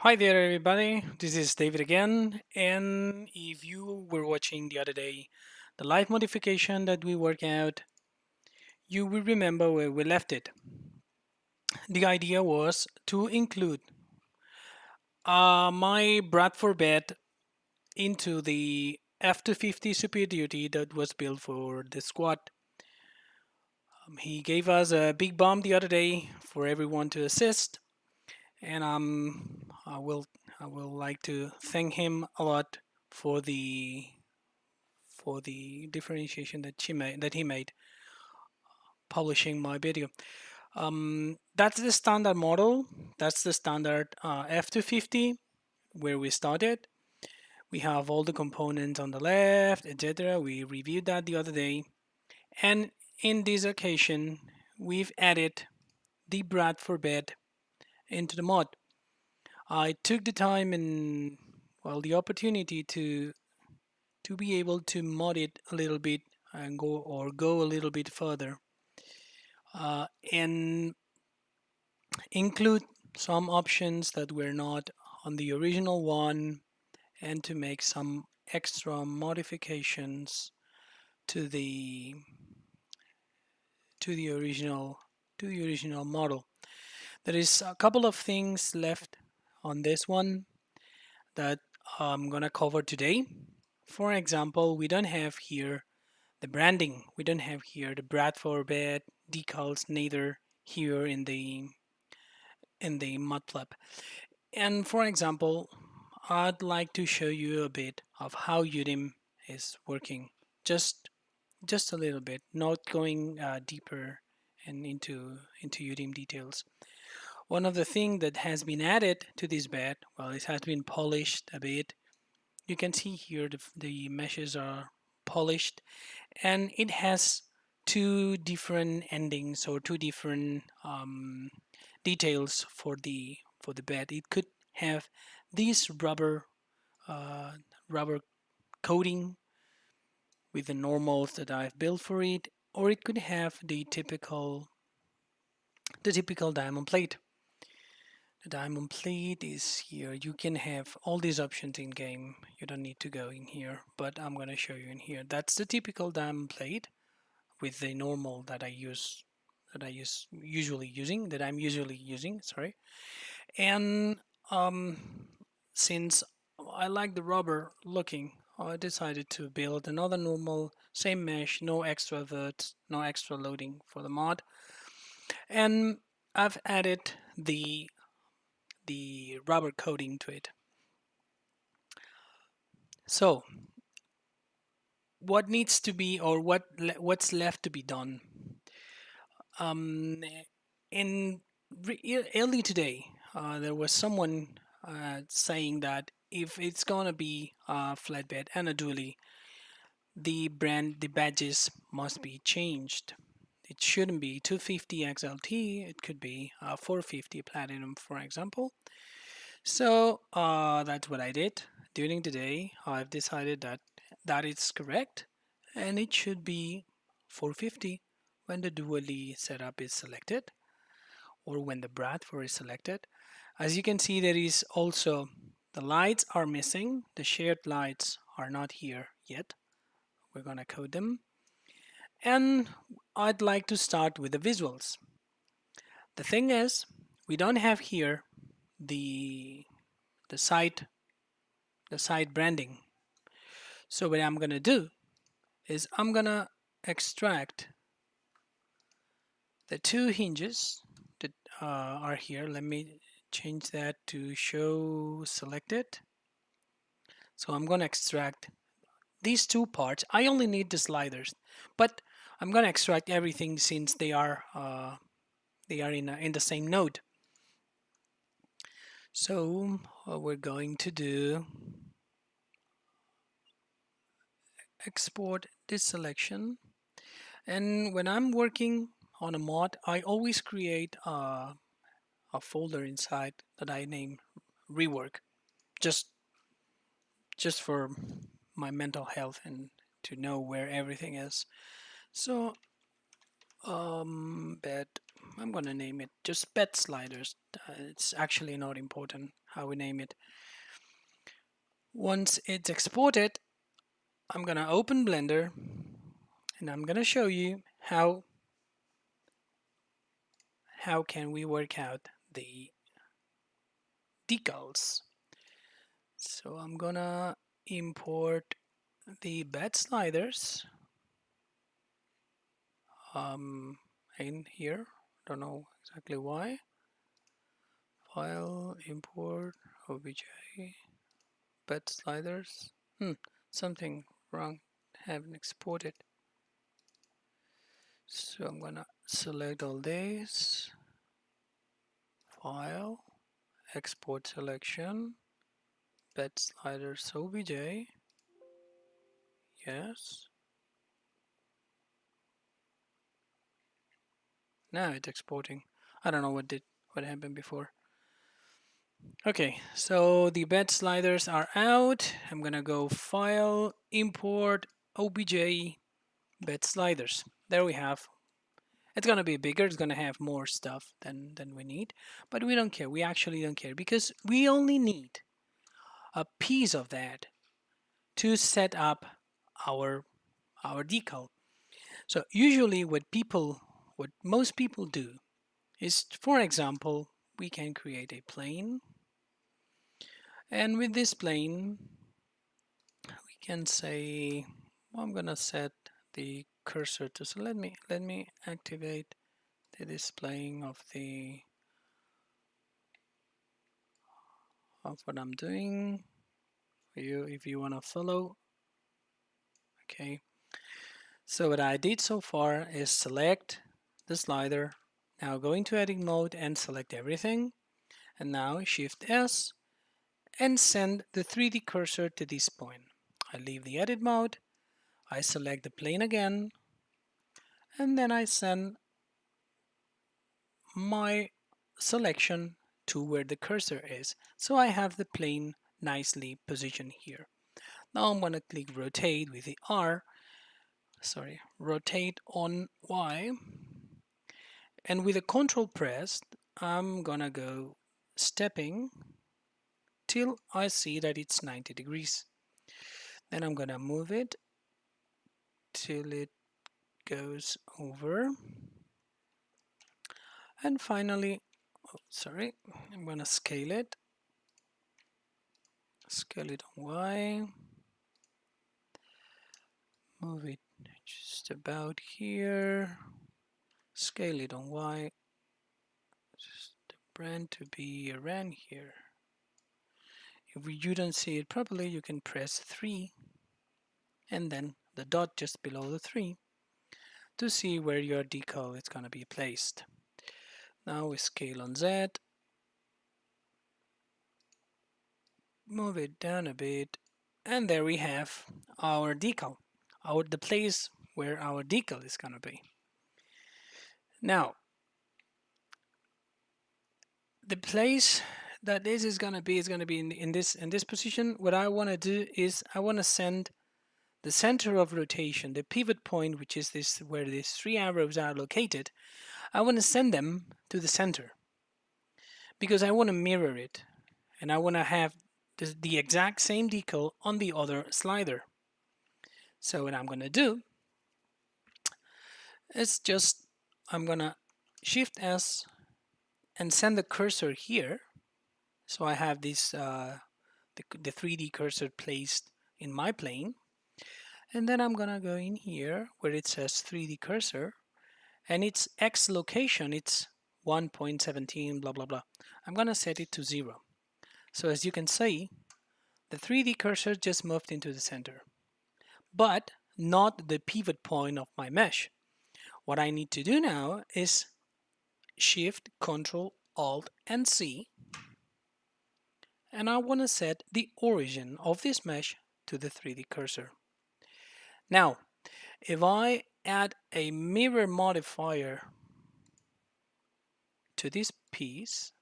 Hi there, everybody. This is David again. And if you were watching the other day the live modification that we worked out, you will remember where we left it. The idea was to include my Bradford bed into the F-250 Super Duty that was built for the squad. He gave us a big bomb the other day for everyone to assist, and I will like to thank him a lot for the differentiation that he made publishing my video. That's the standard model. That's the standard F-250 where we started. We have all the components on the left, etc. We reviewed that the other day, and in this occasion, we've added the Bradford bed into the mod. I took the time and the opportunity to be able to mod it a little bit and go a little bit further and include some options that were not on the original one, and to make some extra modifications to the to the original to the original model. There is a couple of things left on this one that I'm gonna cover today. For example, we don't have here the branding. We don't have here the Bradford bed decals, neither here in the matplotlib. And for example, I'd like to show you a bit of how UDIM is working. Just a little bit, not going deeper and into UDIM details. One of the things that has been added to this bed, well, it has been polished a bit. You can see here the meshes are polished, and it has two different endings or two different details for the bed. It could have this uh, rubber coating with the normals that I've built for it, or it could have the typical diamond plate. The diamond plate is here. You can have all these options in game. You don't need to go in here, but I'm going to show you in here. That's the typical diamond plate with the normal that I'm usually using, sorry. And um, since I like the rubber looking, I decided to build another normal, same mesh, no extra verts, no extra loading for the mod. And I've added the rubber coating to it. So what needs to be, or what's left to be done? Um, in early today, there was someone saying that if it's gonna be a flatbed and a dually, the badges must be changed. It shouldn't be 250 XLT. It could be 450 Platinum, for example. So that's what I did during the day. I've decided that is correct, and it should be 450 when the dually setup is selected, or when the Bradford is selected. As you can see, there is also the lights are missing. The shared lights are not here yet. We're gonna code them. And I'd like to start with the visuals. The thing is, we don't have here the the side the side branding. So what I'm gonna do is I'm gonna extract the two hinges that are here. Let me change that to show selected. So I'm gonna extract these two parts. I only need the sliders, but I'm gonna extract everything since they are in the same node. So what we're going to do, export this selection, and when I'm working on a mod, I always create a folder inside that I name rework, just just for my mental health and to know where everything is. So bed I'm gonna name it just bed sliders. It's actually not important how we name it. Once it's exported, I'm gonna open Blender and I'm gonna show you how can we work out the decals. So I'm gonna import the bed sliders in here. Don't know exactly why. File, import, obj, bed sliders. Something wrong. Haven't exported. So I'm gonna select all these. File, export selection, bed sliders obj. Yes. Now it's exporting. I don't know what happened before. Okay, so the bed sliders are out. I'm gonna go File, Import, OBJ, bed sliders. There we have. It's gonna be bigger. It's gonna have more stuff than we need, but we don't care. We actually don't care because we only need a piece of that to set up our decal. So usually what most people do is, for example, we can create a plane, and with this plane we can say, well, I'm gonna set the cursor to, so let me activate the displaying of what I'm doing for you if you want to follow. Okay, so what I did so far is select the slider, now go into edit mode and select everything, and now Shift S and send the 3D cursor to this point. I leave the edit mode, I select the plane again, and then I send my selection to where the cursor is. So I have the plane nicely positioned here. Now I'm going to click rotate with the rotate on Y, and with the control pressed, I'm going to go stepping till I see that it's 90 degrees. Then I'm going to move it till it goes over. And finally, I'm going to scale it on Y, move it just about here, scale it on Y, just the brand to be around here. If you don't see it properly, you can press 3 and then the dot just below the 3 to see where your decal is going to be placed. Now we scale on Z, move it down a bit, and there we have our decal, the place where our decal is going to be. Now, the place that this is going to be in this position. What I want to do is I want to send the center of rotation, the pivot point, which is this where these 3 arrows are located. I want to send them to the center because I want to mirror it, and I want to have the exact same decal on the other slider. So what I'm going to do is just, I'm going to Shift S and send the cursor here. So I have this the 3D cursor placed in my plane. And then I'm going to go in here where it says 3D cursor, and its X location, it's 1.17, blah, blah, blah. I'm going to set it to 0. So as you can see, the 3D cursor just moved into the center, but not the pivot point of my mesh. What I need to do now is Shift, Control, Alt, and C, and I want to set the origin of this mesh to the 3D cursor. Now, if I add a mirror modifier to this piece,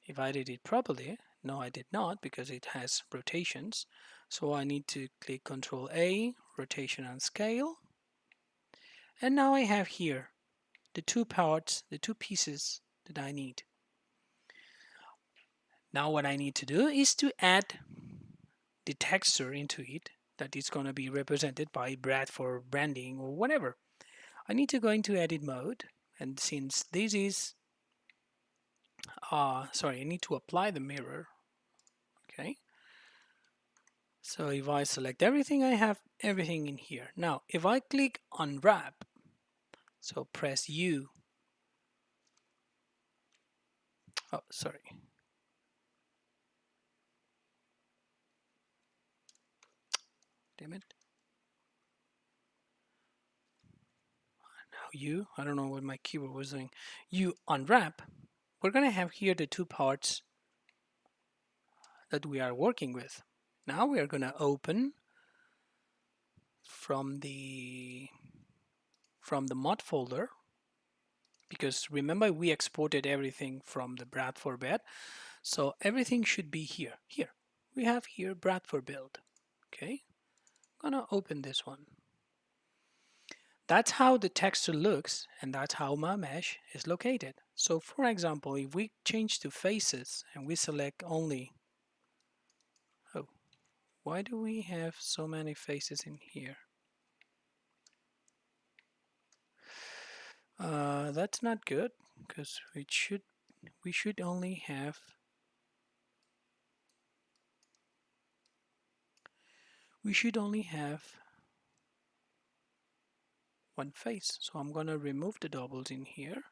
if I did it properly, no I did not because it has rotations, so I need to click Ctrl A, rotation and scale, and now I have here the two parts, the two pieces that I need. Now what I need to do is to add the texture into it that is going to be represented by Bradford branding or whatever. I need to go into edit mode, and since this is sorry, I need to apply the mirror. Okay, so if I select everything, I have everything in here. Now if I click unwrap, so press U, oh sorry, damn it, now U, I don't know what my keyboard was doing, U unwrap, we're gonna have here the two parts that we are working with. Now we are gonna open from the mod folder, because remember we exported everything from the Bradford bed, so everything should be here. We have here Bradford build. Okay, I'm gonna open this one. That's how the texture looks, and that's how my mesh is located. So for example, if we change to faces and we select only, oh, why do we have so many faces in here? That's not good, because we should only have one face. So I'm gonna remove the doubles in here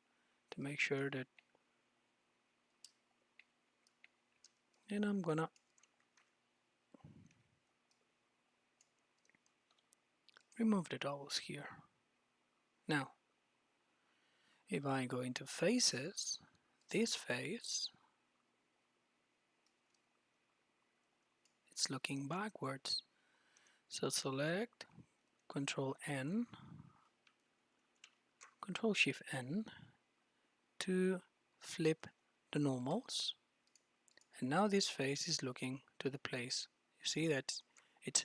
to make sure that, and I'm gonna remove the doubles here. Now if I go into faces, this face, it's looking backwards, so select Control N, Control Shift N to flip the normals, and now this face is looking to the place. You see that it's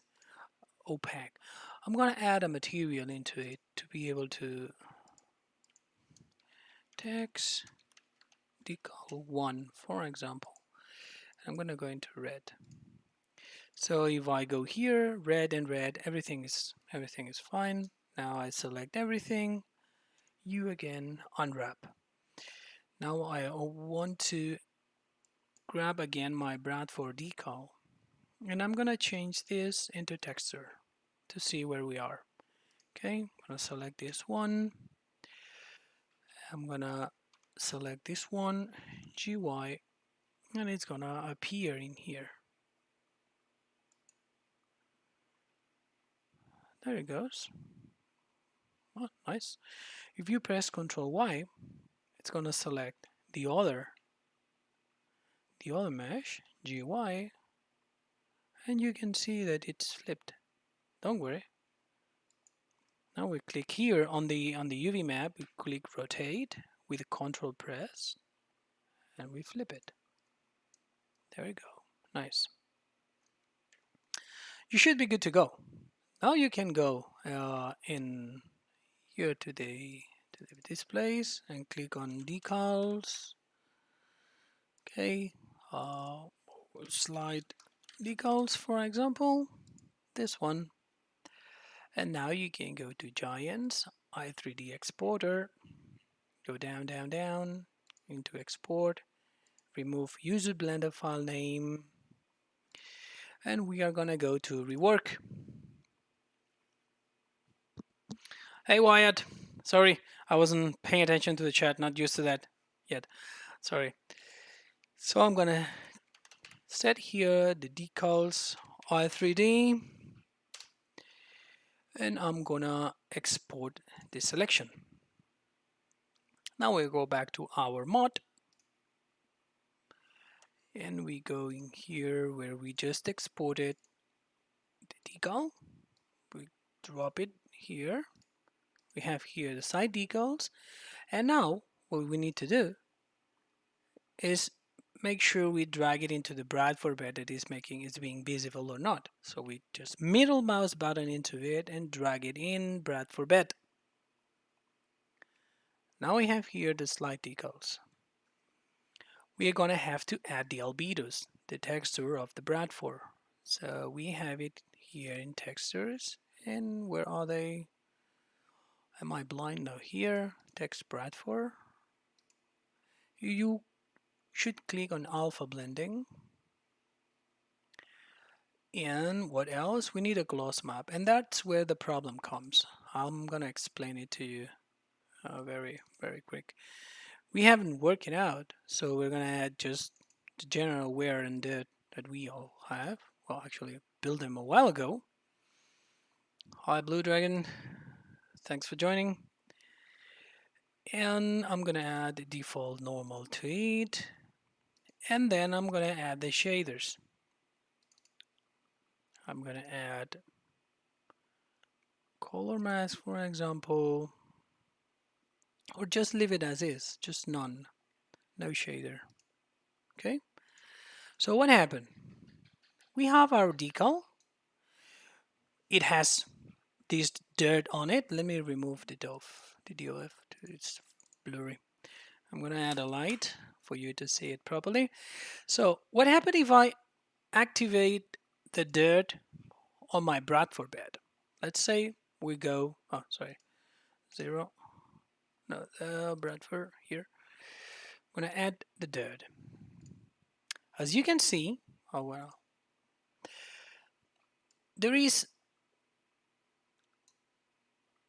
opaque. I'm going to add a material into it to be able to text decal 1, for example. I'm going to go into red. So if I go here, red and red, everything is fine. Now I select everything, U again, unwrap. Now I want to grab again my Bradford decal, and I'm gonna change this into texture to see where we are. Okay, I'm gonna select this one. I'm gonna select this one, GY, and it's gonna appear in here. There it goes. Oh, nice. If you press Ctrl Y, it's gonna select the other mesh, GY, and you can see that it's flipped. Don't worry. Now we click here on the UV map, we click rotate with a Control press, and we flip it. There we go. Nice. You should be good to go. Now you can go in here to the displays and click on decals. Okay, slide decals, for example, this one. And now you can go to Giants, i3D exporter, go down, down, down into export, remove user blender file name, and we are gonna go to rework. Hey Wyatt, sorry, I wasn't paying attention to the chat, not used to that yet, sorry. So I'm gonna set here the decals i3D, and I'm gonna export this selection. Now we go back to our mod, and we go in here where we just exported the decal. We drop it here. We have here the side decals, and now what we need to do is make sure we drag it into the Bradford bed that is being visible or not. So we just middle mouse button into it and drag it in Bradford bed. Now we have here the slide decals. We are going to have to add the albedos, the texture of the Bradford. So we have it here in textures. And where are they? Am I blind? No, here, text Bradford. You should click on alpha blending. And what else? We need a gloss map, and that's where the problem comes. I'm gonna explain it to you very quick. We haven't worked it out, so we're gonna add just the general wear and dirt that we all have. Well, actually, built them a while ago. Hi, Blue Dragon. Thanks for joining. And I'm gonna add the default normal to it, and then I'm gonna add the shaders. I'm gonna add color mask, for example, or just leave it as is, just none, no shader. Okay, so what happened? We have our decal. It has this dirt on it. Let me remove the DOF. It's blurry. I'm gonna add a light for you to see it properly. So what happened if I activate the dirt on my Bradford bed? Let's say we go, oh sorry, 0, no, Bradford here. I'm gonna add the dirt. As you can see, oh well, there is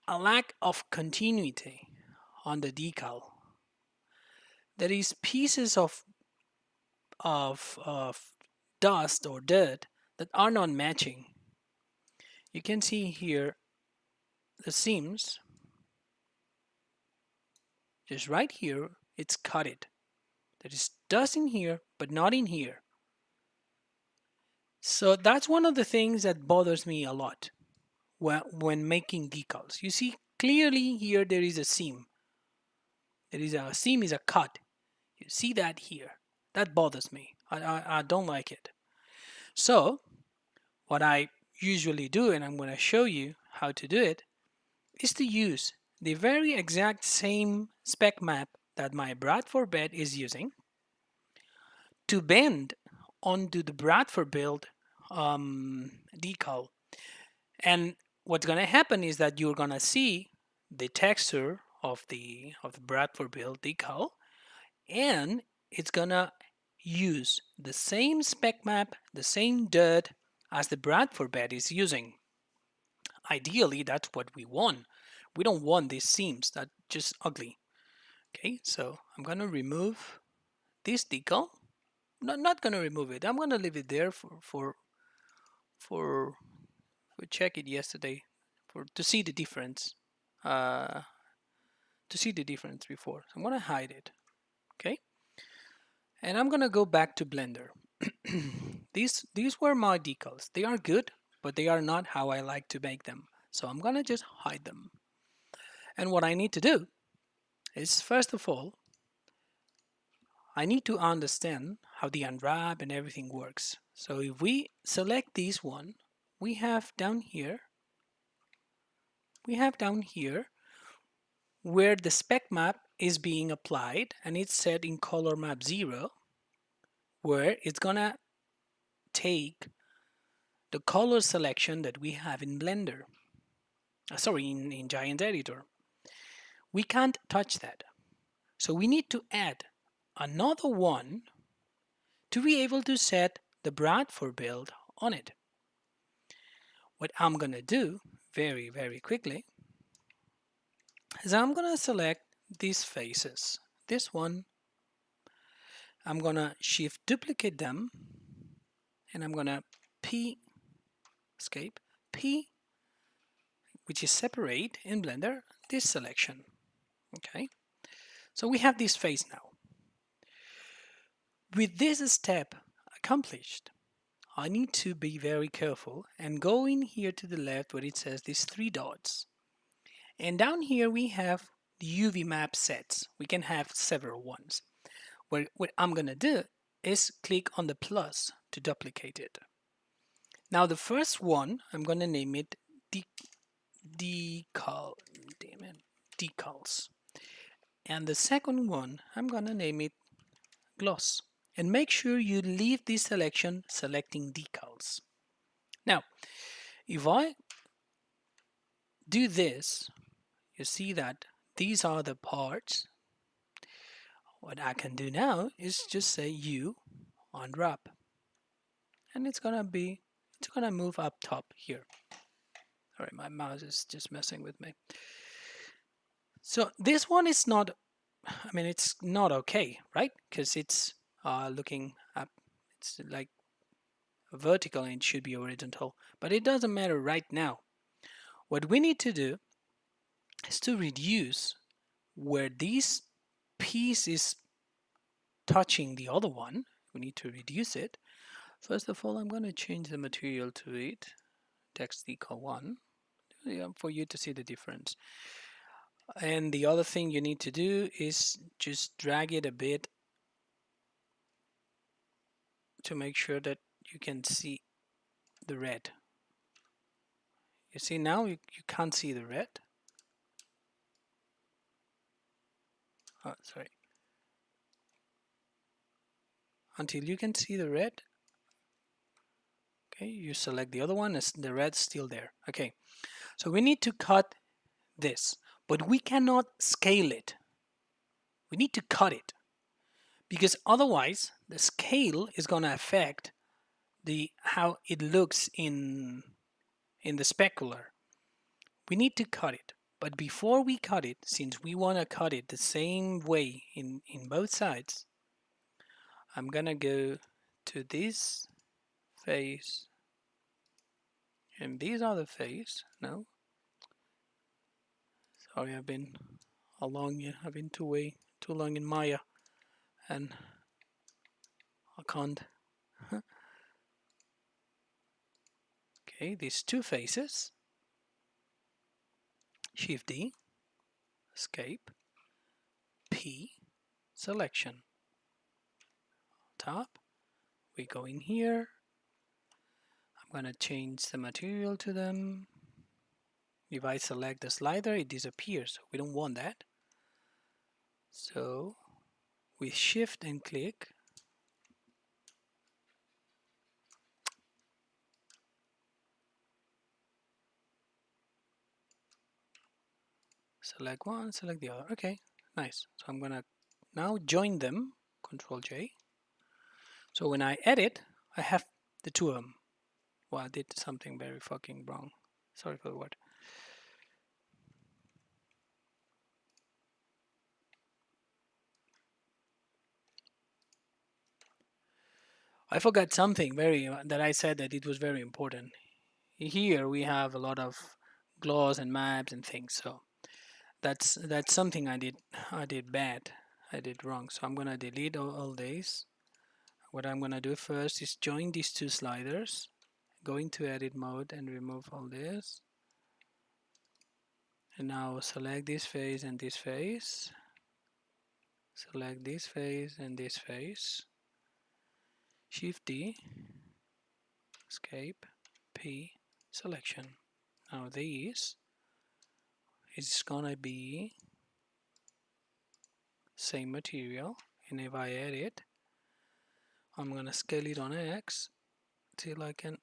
a lack of continuity on the decal. There is pieces of dust or dirt that are not matching. You can see here the seams, just right here, it's cut it. There is dust in here, but not in here. So that's one of the things that bothers me a lot when making decals. You see clearly here there is a seam. There is a seam is a cut. You see that here. That bothers me. I don't like it. So what I usually do, and I'm going to show you how to do it, is to use the very exact same spec map that my Bradford bed is using to bend onto the Bradford build decal. And what's going to happen is that you're going to see the texture of the Bradford build decal, and it's going to use the same spec map, the same dirt as the Bradford bed is using. Ideally, that's what we want. We don't want these seams that just ugly. Okay, so I'm gonna remove this decal. Not gonna remove it. I'm gonna leave it there for we checked it yesterday for to see the difference. Uh, to see the difference before. So I'm gonna hide it. Okay, and I'm gonna go back to Blender. These were my decals. They are good, but they are not how I like to make them. So I'm gonna just hide them. And what I need to do is, first of all, I need to understand how the unwrap and everything works. So if we select this one, we have down here where the spec map is being applied, and it's set in color map 0, where it's gonna take the color selection that we have in Blender. Sorry, in Giant Editor. We can't touch that. So we need to add another one to be able to set the Bradford build on it. What I'm gonna do very quickly is I'm gonna select these faces. This one, I'm gonna shift duplicate them, and I'm gonna P escape P, which is separate in Blender, this selection. Okay, so we have this face now. With this step accomplished, I need to be very careful and go in here to the left where it says these 3 dots. And down here we have the UV map sets. We can have several ones. What I'm gonna do is click on the plus to duplicate it. Now the first one, I'm gonna name it decals. And the second one, I'm gonna name it gloss. And make sure you leave this selection selecting decals. Now, if I do this, you see that these are the parts. What I can do now is just say U unwrap, and it's gonna move up top here. Sorry, my mouse is just messing with me. So this one is not, I mean, it's not okay, right? Because it's looking up, it's like vertical and it should be horizontal, but it doesn't matter right now. What we need to do is to reduce where this piece is touching the other one. We need to reduce it. First of all, I'm going to change the material to it, text decal 1, for you to see the difference. And the other thing you need to do is just drag it a bit to make sure that you can see the red. You see now you can't see the red. Oh, sorry. Until you can see the red. Okay, you select the other one, and the red's still there. Okay, so we need to cut this, but we cannot scale it. We need to cut it because otherwise the scale is going to affect how it looks in the specular. We need to cut it, but before we cut it, since we want to cut it the same way in both sides, I'm gonna go to this face and these are the face. No, sorry, I've been too long in Maya, and I can't. Okay, these two faces. Shift D, escape, P, selection. Top, we go in here. I'm gonna change the material to them. If I select the slider, it disappears. We don't want that. So we shift and click. Select one, select the other. Okay, nice. So I'm gonna now join them, Control J. So when I edit, I have the two of them. Well, I did something very fucking wrong. Sorry for the word. I forgot something that I said that it was very important. Here we have a lot of gloss and maps and things. So that's something I did bad. I did wrong. So I'm gonna delete all these. What I'm gonna do first is join these two sliders, go into edit mode and remove all this. And now select this face and this face. Select this face and this face. Shift D, escape, P, selection. Now this is gonna be same material, and if I edit, I'm gonna scale it on X till I can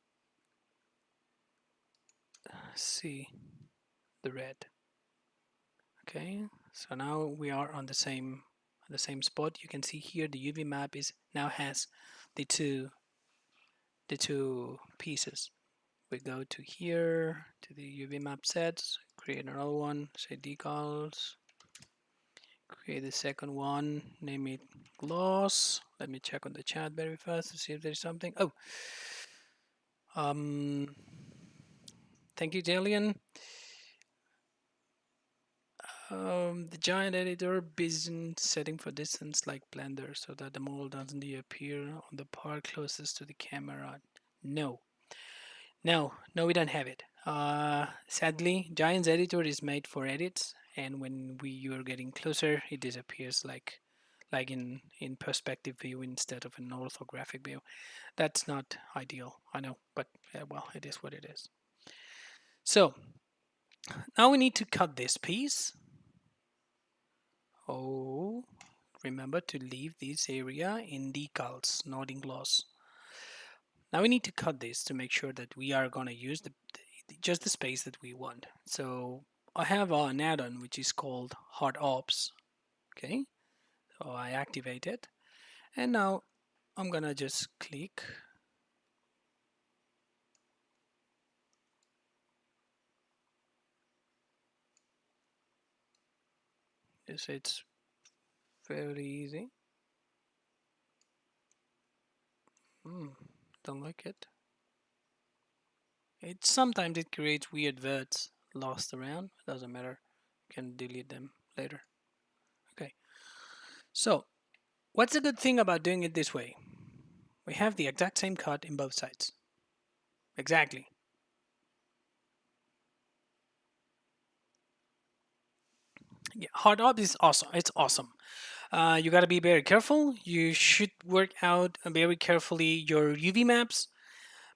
see the red. Okay, so now we are on the same spot. You can see here the UV map now has the two pieces. We go to here to the UV map sets, create another one, say decals, create the second one, name it gloss. Let me check on the chat very fast to see if there's something. Oh, thank you, Jillian. The giant editor isn't setting for distance like Blender so that the model doesn't appear on the part closest to the camera. No, we don't have it. Sadly, Giant's editor is made for edits, and when you're getting closer, it disappears like in perspective view instead of an orthographic view. That's not ideal, I know, but well, it is what it is. So now we need to cut this piece. Oh, remember to leave this area in decals, not in gloss. Now we need to cut this to make sure that we are going to use just the space that we want. So I have an add-on which is called Hard Ops. Okay, so I activate it, and now I'm gonna just click. Yes, it's fairly easy. Don't like it. Sometimes it creates weird words lost around. Doesn't matter. You can delete them later. Okay. So what's the good thing about doing it this way? We have the exact same cut in both sides. Exactly. Yeah, hard op is awesome. It's awesome. You got to be very careful. You should work out very carefully your UV maps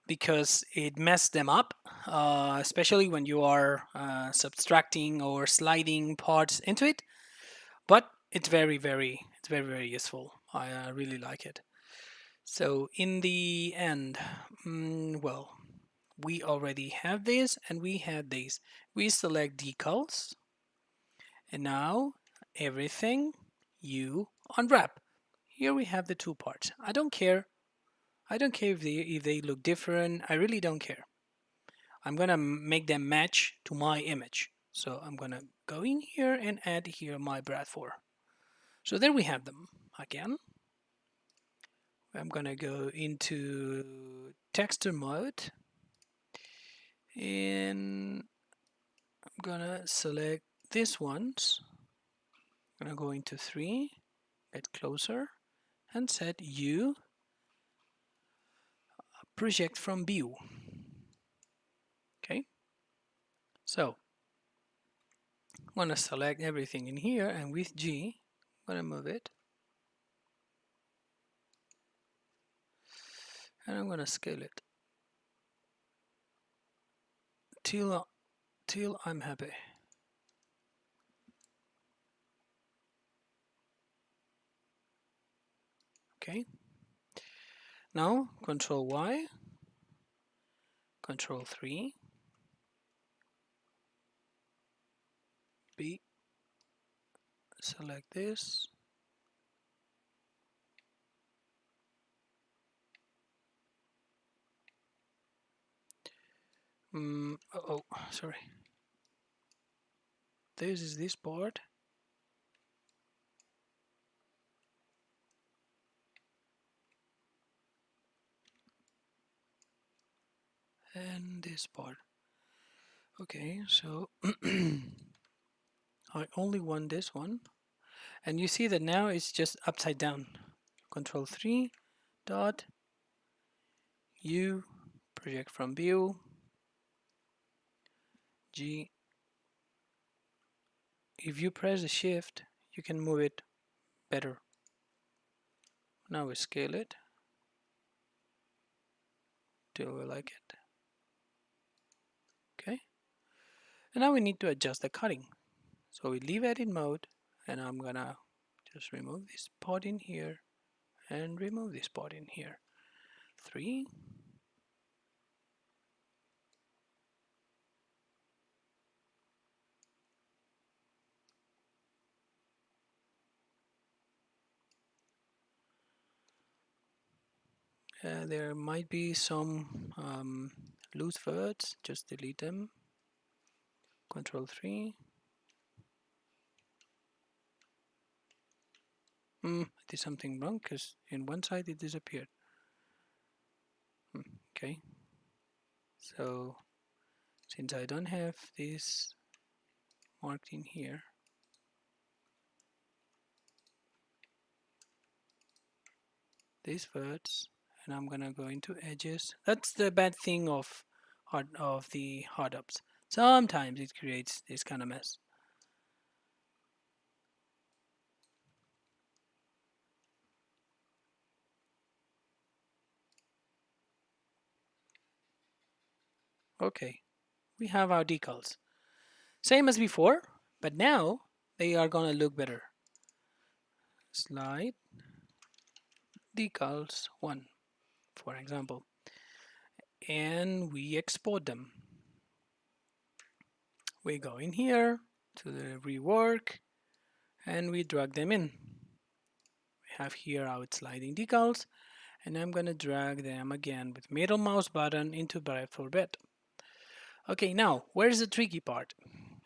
because it messed them up, especially when you are subtracting or sliding parts into it. But it's very useful. I really like it. So in the end, well, we already have this and we have this. We select decals, and now everything you unwrap. Here we have the two parts. I don't care. I don't care if they look different. I really don't care. I'm gonna make them match to my image. So I'm gonna go in here and add here my Bradford. So there we have them. Again, I'm gonna go into texture mode and I'm gonna select these ones. I'm gonna go into 3, get closer, and set U project from view. Okay, so I'm gonna select everything in here, and with G, I'm gonna move it, and I'm gonna scale it till I'm happy. Okay, now Control Y, Control 3, B, select this, oh, sorry, this is this part, and this part. Okay, so I only want this one, and you see that now it's just upside down. Control 3 dot U project from view G. If you press the shift, you can move it better. Now we scale it till we like it. Okay, and now we need to adjust the cutting. So we leave edit mode, and I'm gonna just remove this part in here and remove this part in here. 3. There might be some loose words, just delete them. Control 3. I did something wrong because in one side it disappeared. Okay, so since I don't have this marked in here, these words, and I'm gonna go into edges. That's the bad thing of the hard ups. Sometimes it creates this kind of mess. Okay, we have our decals. Same as before, but now they are gonna look better. slide decals 1, for example, and we export them. We go in here to the rework and we drag them in. We have here our sliding decals, and I'm going to drag them again with middle mouse button into Bradford bed. Okay, now where's the tricky part?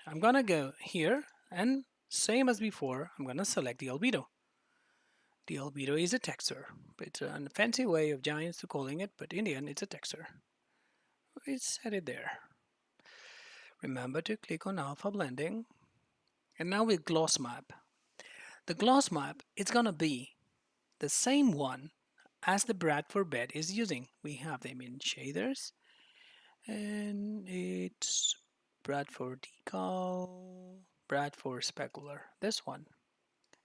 I'm going to go here and same as before, I'm going to select the albedo. The albedo is a texture. It's a fancy way of giants to calling it, but in the end it's a texture. We set it there. Remember to click on alpha blending. And now with gloss map. The gloss map, it's going to be the same one as the Bradford bed is using. We have them in shaders, and it's Bradford decal, Bradford specular, this one.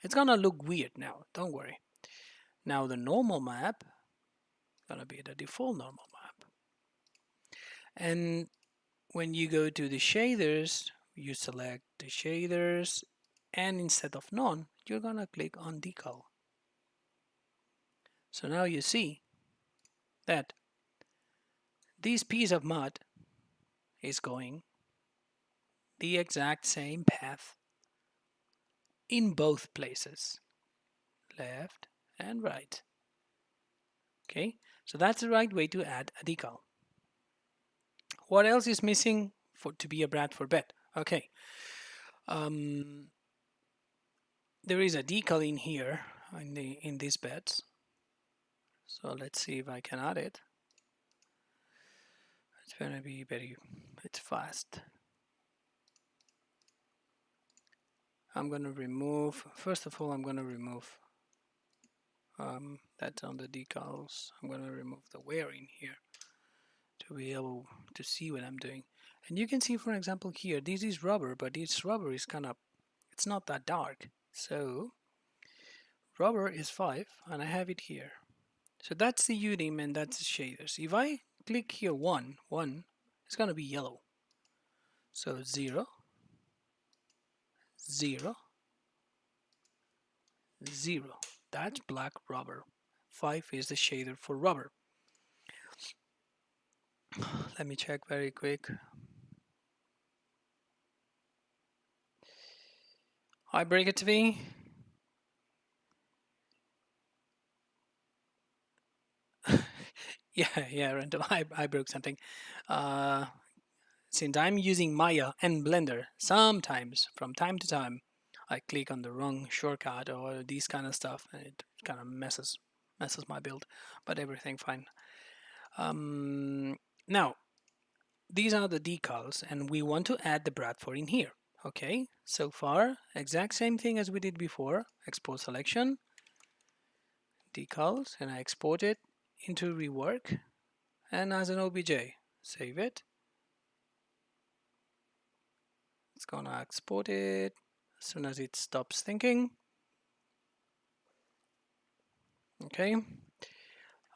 It's gonna look weird now, don't worry. Now the normal map is gonna be the default normal map. And when you go to the shaders, you select the shaders, and instead of none, you're gonna click on decal. So now you see that this piece of mud is going the exact same path in both places, left and right. Okay, so that's the right way to add a decal. What else is missing to be a Bradford bed? Okay, there is a decal in here in these beds. So let's see if I can add it. It's gonna be it's fast. I'm gonna remove, first of all, I'm gonna remove that's on the decals. I'm gonna remove the wear in here to be able to see what I'm doing. And you can see, for example, here, this is rubber, but this rubber is kind of, it's not that dark. So rubber is 5, and I have it here. So that's the UDIM and that's the shaders. If I click here 1, it's going to be yellow. So 0, 0, 0. That's black rubber. 5 is the shader for rubber. Let me check very quick. Hi, Break It TV. Yeah, random. I broke something. Since I'm using Maya and Blender, sometimes, from time to time, I click on the wrong shortcut or these kind of stuff, and it kind of messes my build. But everything fine. Now, these are the decals, and we want to add the Bradford in here. Okay, so far, exact same thing as we did before. Export selection, decals, and I export it into rework, and as an OBJ, save it. It's gonna export it as soon as it stops thinking. Okay,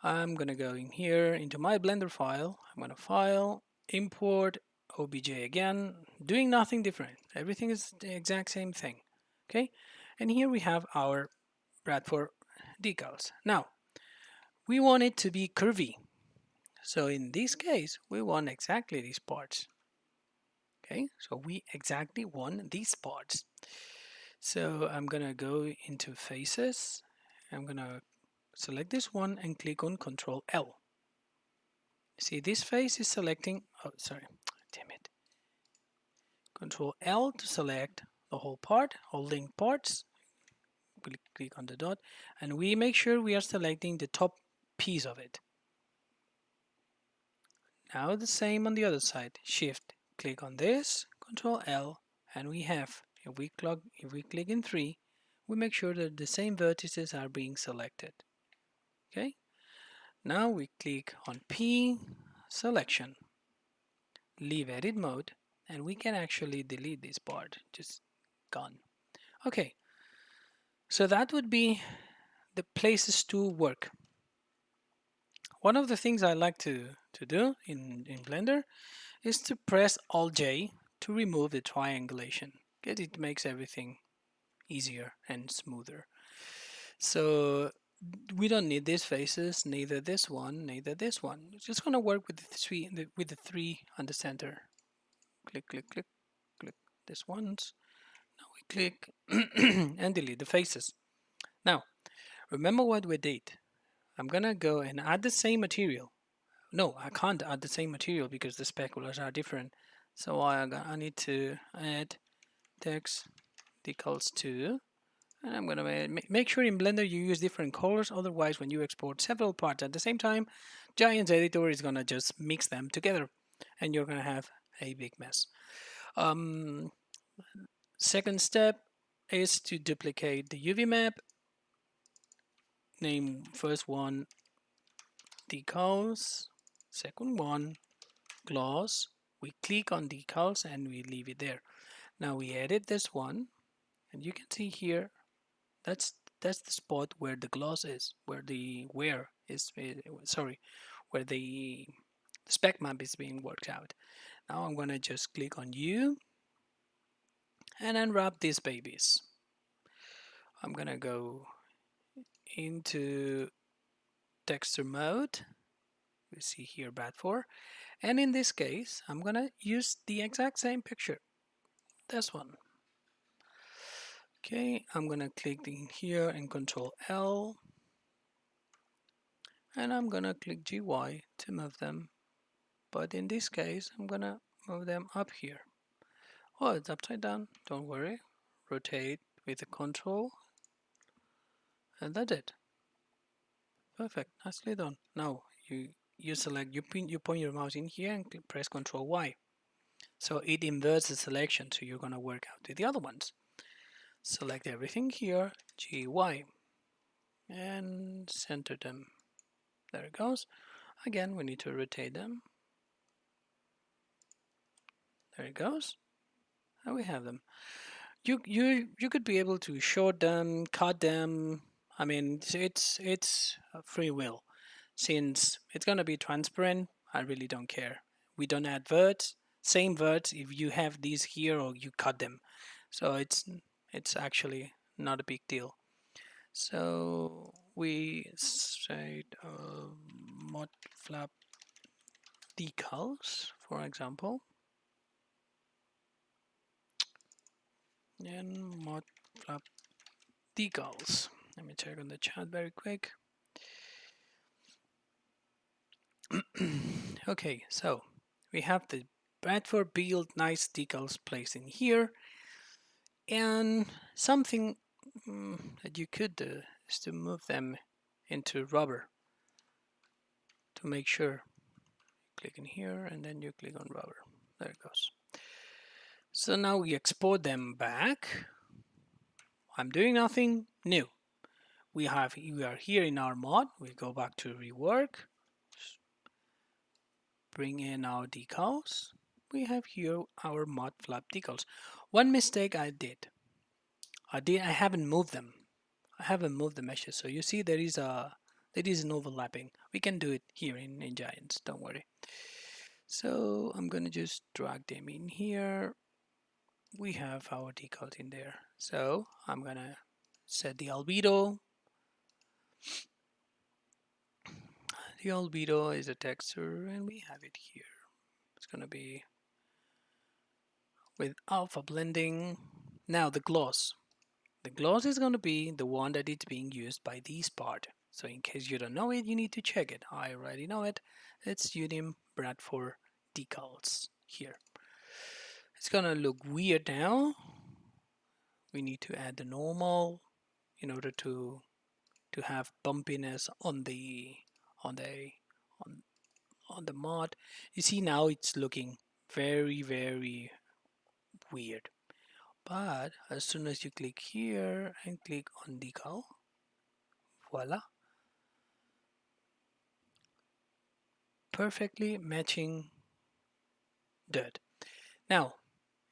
I'm gonna go in here into my Blender file. I'm gonna file, import, OBJ again, doing nothing different. Everything is the exact same thing. Okay, and here we have our Bradford decals. Now, we want it to be curvy. So in this case, we want exactly these parts. Okay, so we exactly want these parts. So I'm gonna go into faces. I'm gonna select this one and click on Control L. See, this face is selecting, oh, sorry, damn it. Control L to select the whole part, all linked parts. Click on the dot, and we make sure we are selecting the top piece of it. Now the same on the other side. Shift, click on this, Control L, and we have, if we click in 3, we make sure that the same vertices are being selected. Okay, now we click on P, selection, leave edit mode, and we can actually delete this part, just gone. Okay, so that would be the places to work. One of the things I like to do in Blender is to press Alt J to remove the triangulation, because it makes everything easier and smoother. So we don't need these faces, neither this one, neither this one. It's just gonna work with the three on the center. Click, click, click, click. This one's. Now we click and delete the faces. Now remember what we did. I'm gonna go and add the same material. No, I can't add the same material because the speculars are different. So I need to add text decals to, and I'm gonna make sure in Blender you use different colors. Otherwise, when you export several parts at the same time, Giant's editor is gonna just mix them together, and you're gonna have a big mess. Um, Second step is to duplicate the UV map. Name first one decals, second one gloss. We click on decals and we leave it there. Now we edit this one, and you can see here that's that's the spot where the gloss is, where the wear is. Sorry, where the spec map is being worked out. Now I'm gonna just click on U and unwrap these babies. I'm gonna go into texture mode. We see here bradford, and in this case I'm gonna use the exact same picture, this one. Okay, I'm gonna click in here and Control L, and I'm gonna click GY to move them, but in this case I'm gonna move them up here. Oh, it's upside down, don't worry. Rotate with the control, and that's it. Perfect, nicely done. Now you select, you point your mouse in here and press Control Y. So it inverts the selection, so you're gonna work out with the other ones. Select everything here, GY, and center them. There it goes. Again, we need to rotate them. There it goes. And we have them. You could be able to short them, cut them. I mean, it's free will. Since it's gonna be transparent, I really don't care. We don't add verts. Same verts if you have these here or you cut them. So it's actually not a big deal. So we say mod flap decals, for example, and mod flap decals. Let me check on the chat very quick. Okay, so we have the Bradford build nice decals placed in here, and something that you could do is to move them into rubber to make sure. Click in here and then you click on rubber. There it goes. So now we export them back. I'm doing nothing new. We are here in our mod. We go back to rework, bring in our decals. We have here our mod flap decals. One mistake I haven't moved them. I haven't moved the meshes. So you see there is an overlapping. We can do it here in Giants, don't worry. So I'm gonna just drag them in here. We have our decals in there. So I'm gonna set the albedo. The albedo is a texture and we have it here. It's gonna be with alpha blending. Now the gloss. The gloss is gonna be the one that it's being used by this part. So in case you don't know it, you need to check it. I already know it. It's UDIM Bradford Decals here. It's gonna look weird now. We need to add the normal in order to have bumpiness on the on the on, on the mod. You see now it's looking very weird. But as soon as you click here and click on decal, voila, perfectly matching dirt. Now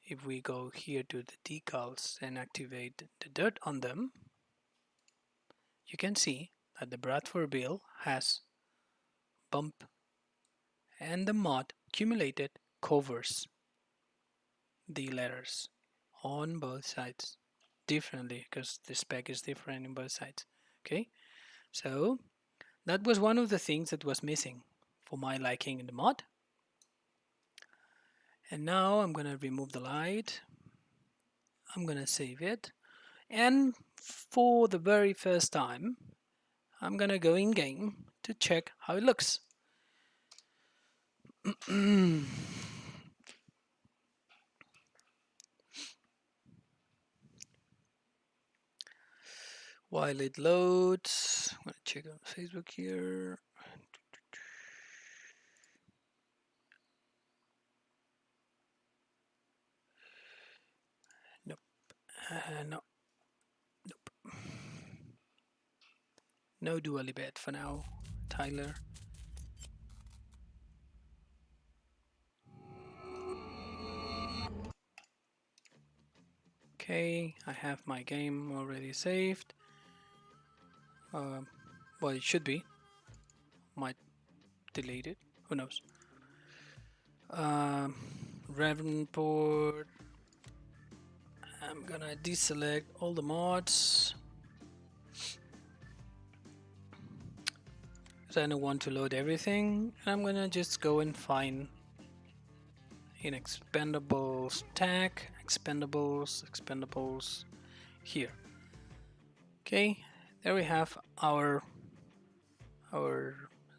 if we go here to the decals and activate the dirt on them, you can see that the Bradford bill has bump and the mod accumulated covers the letters on both sides differently because the spec is different in both sides. Okay, so that was one of the things that was missing for my liking in the mod. And now I'm gonna remove the light. I'm gonna save it. And for the very first time, I'm gonna go in game to check how it looks. While it loads, I'm gonna check on Facebook here. Nope. No. Nope. No dually bed for now, Tyler. Okay, I have my game already saved. Well, it should be. Might delete it. Who knows? Port. I'm gonna deselect all the mods because I don't want to load everything. And I'm gonna just go and find in expendables tag, expendables here. Okay, there we have our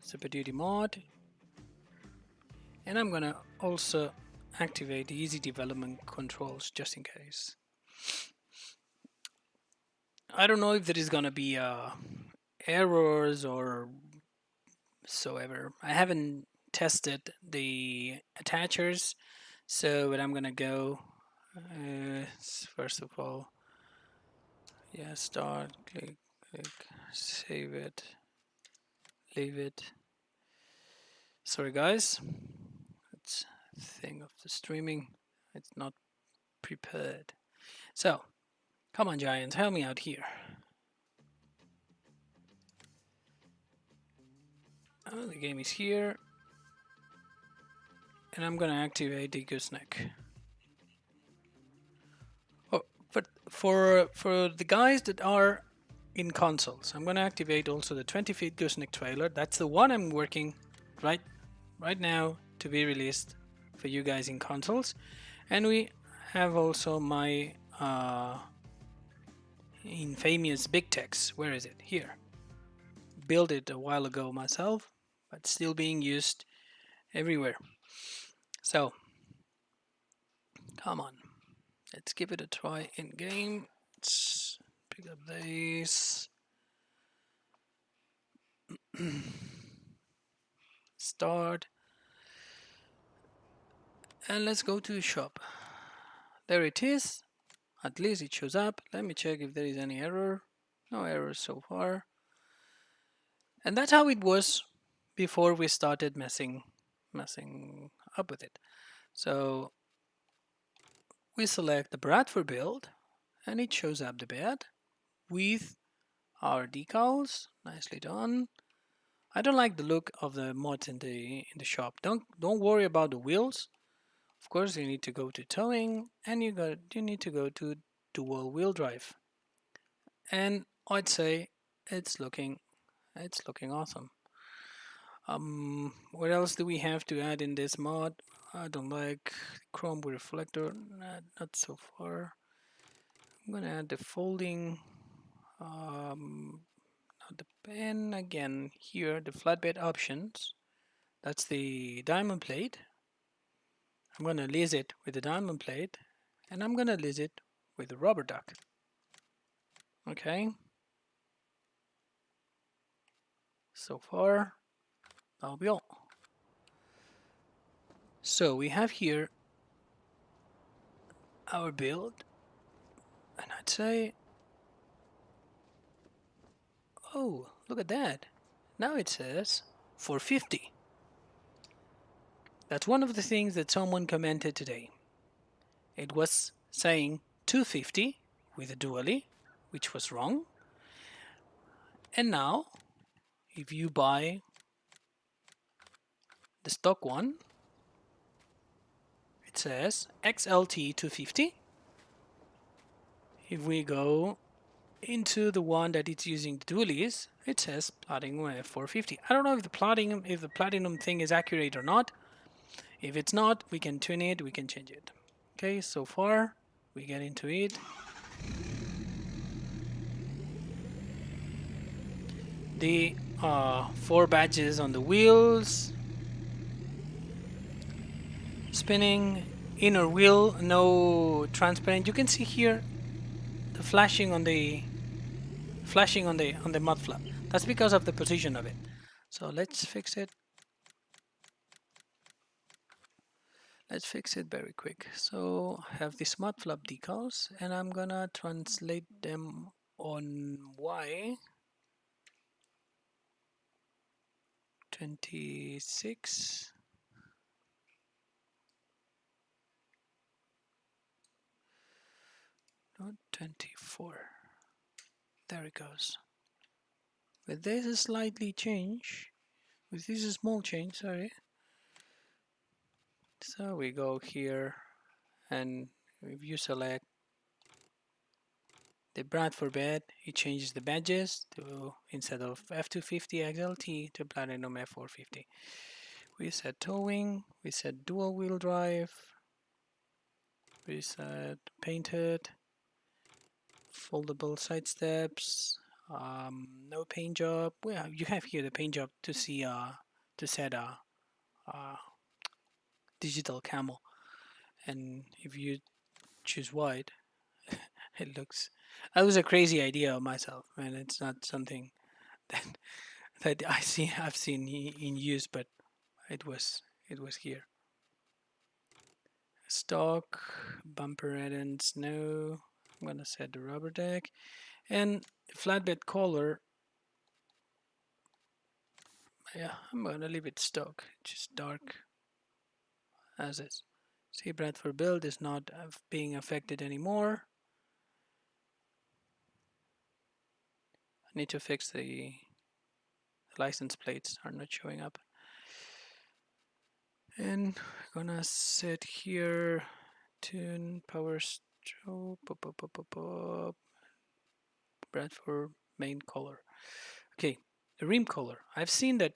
Super Duty mod, and I'm gonna also activate the easy development controls just in case. I don't know if there is gonna be errors or so ever. I haven't tested the attachers, so but I'm gonna go first of all, yeah, start, click, save it, leave it. Sorry guys, it's a thing of the streaming, it's not prepared. So come on Giants, help me out here. Oh, the game is here, and I'm gonna activate the gooseneck. Oh, but for the guys that are in consoles, I'm gonna activate also the 20 feet gooseneck trailer. That's the one I'm working right now to be released for you guys in consoles. And we have also my infamous Big Tex. Where is it? Here. Built it a while ago myself, but still being used everywhere. So come on, let's give it a try in game. Let's pick up this. Start. And let's go to the shop. There it is. At least it shows up. Let me check if there is any error. No errors so far. And that's how it was before we started messing up with it. So we select the Bradford build, and it shows up the bed with our decals. Nicely done. I don't like the look of the mods in the shop. Don't worry about the wheels. Of course, you need to go to towing, and you need to go to dual wheel drive. And I'd say it's looking awesome. What else do we have to add in this mod? I don't like chrome with reflector, not so far. I'm gonna add the folding, not the pen again. Here, the flatbed options. That's the diamond plate. I'm gonna lease it with the diamond plate, and I'm gonna lease it with the rubber duck. Okay. So far, that'll be all. So we have here our build, and I'd say, oh, look at that. Now it says 450. That's one of the things that someone commented today. It was saying 250 with a dually, which was wrong. And now, if you buy the stock one, it says XLT 250. If we go into the one that it's using the dualies, it says platinum F450. I don't know if the platinum thing is accurate or not. If it's not, we can tune it, we can change it. Okay, so far we get into it. The 4 badges on the wheels, spinning, inner wheel, no transparent. You can see here the flashing on the mud flap. That's because of the position of it. So let's fix it. Let's fix it very quick. So I have these mud flap decals, and I'm gonna translate them on Y 26. Not 24. There it goes. With this a slightly change, with this a small change, sorry. So we go here, and if you select the Bradford bed, it changes the badges to, instead of F-250 XLT, to Platinum F-450. We set towing, we set dual wheel drive, we set painted, foldable side steps, no paint job. Well, you have here the paint job to see to set a digital camel, and if you choose white, it looks. That was a crazy idea of myself, and it's not something that I've seen in use, but it was here. Stock bumper add-ins, no. I'm gonna set the rubber deck and flatbed color. Yeah, I'm gonna leave it stock, just dark as is. See, Bradford build is not being affected anymore. I need to fix the license plates are not showing up. And I'm gonna set here tune power strobe Bradford main color. Okay, the rim color. I've seen that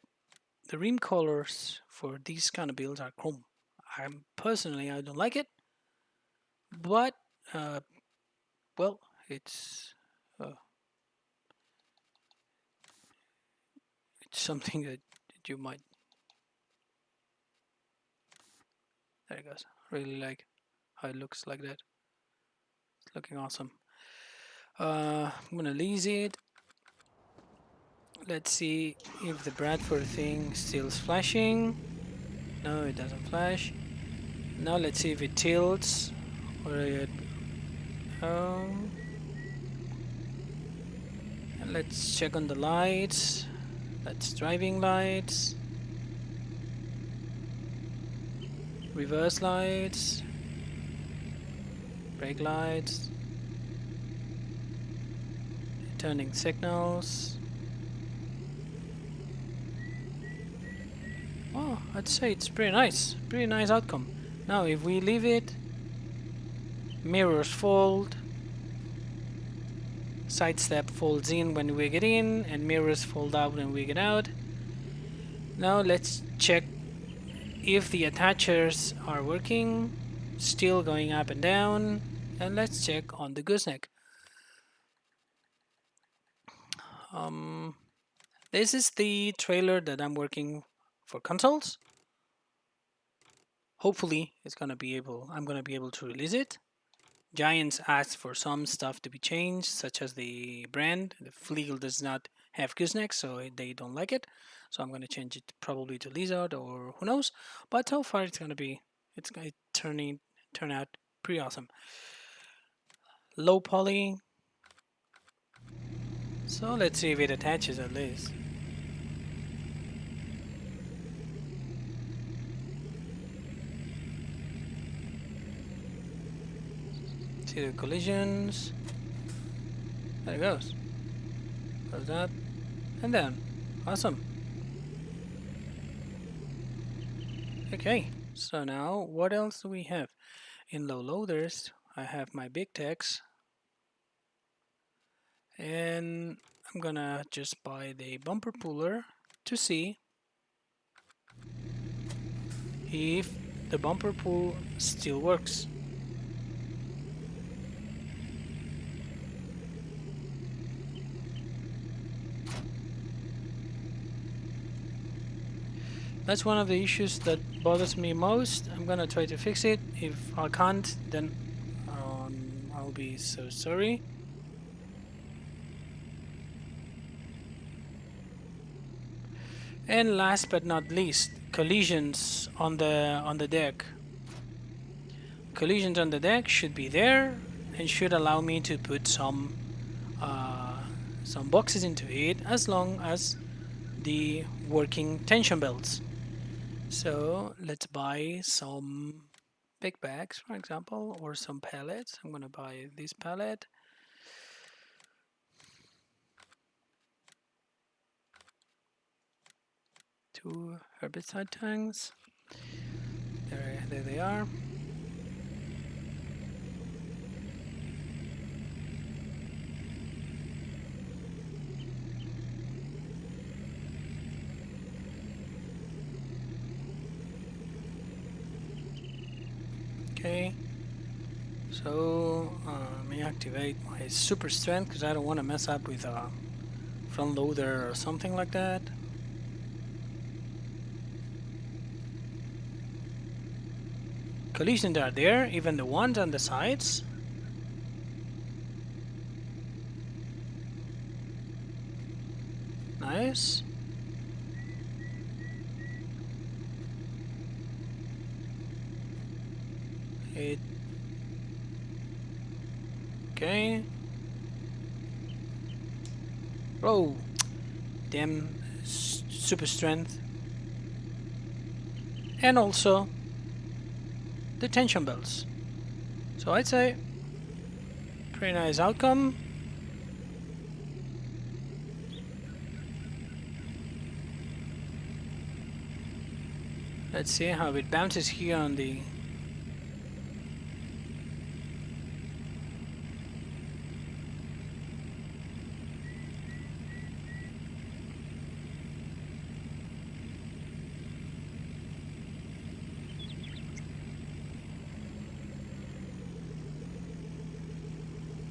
the rim colors for these kind of builds are chrome. Personally, I don't like it, but well, uh, it's something that you might. There it goes. Really like how it looks like that. It's looking awesome. I'm gonna lease it. Let's see if the Bradford thing still flashing. No, it doesn't flash. Now let's see if it tilts or it. Um, and let's check on the lights. That's driving lights, reverse lights, brake lights, turning signals. Oh, I'd say it's pretty nice outcome. Now if we leave it, mirrors fold, side step folds in when we get in, and mirrors fold out when we get out. Now let's check if the attachers are working, still going up and down, and let's check on the gooseneck. This is the trailer that I'm working for consoles. Hopefully I'm gonna be able to release it. Giants asked for some stuff to be changed, such as the brand. The Fleagle does not have gooseneck, so they don't like it. So I'm gonna change it probably to lizard or who knows. But so far it's gonna turn out pretty awesome. Low poly. So let's see if it attaches at least. See the collisions. There it goes. Goes up and down. Awesome. Okay, so now what else do we have? In low loaders, I have my big techs, And I'm gonna just buy the bumper puller to see if the bumper pull still works. That's one of the issues that bothers me most. I'm gonna try to fix it. If I can't, then I'll be so sorry. And last but not least, collisions on the deck. Collisions on the deck should be there and should allow me to put some boxes into it, as long as the working tension belts. So let's buy some big bags, for example, or some pallets. I'm gonna buy this pallet. Two herbicide tanks. There they are. Okay. So let me activate my super strength because I don't want to mess up with a front loader or something like that. Collisions are there, even the ones on the sides. Nice. It. Okay. Oh, damn super strength. And also the tension belts. So I'd say pretty nice outcome. Let's see how it bounces here on the.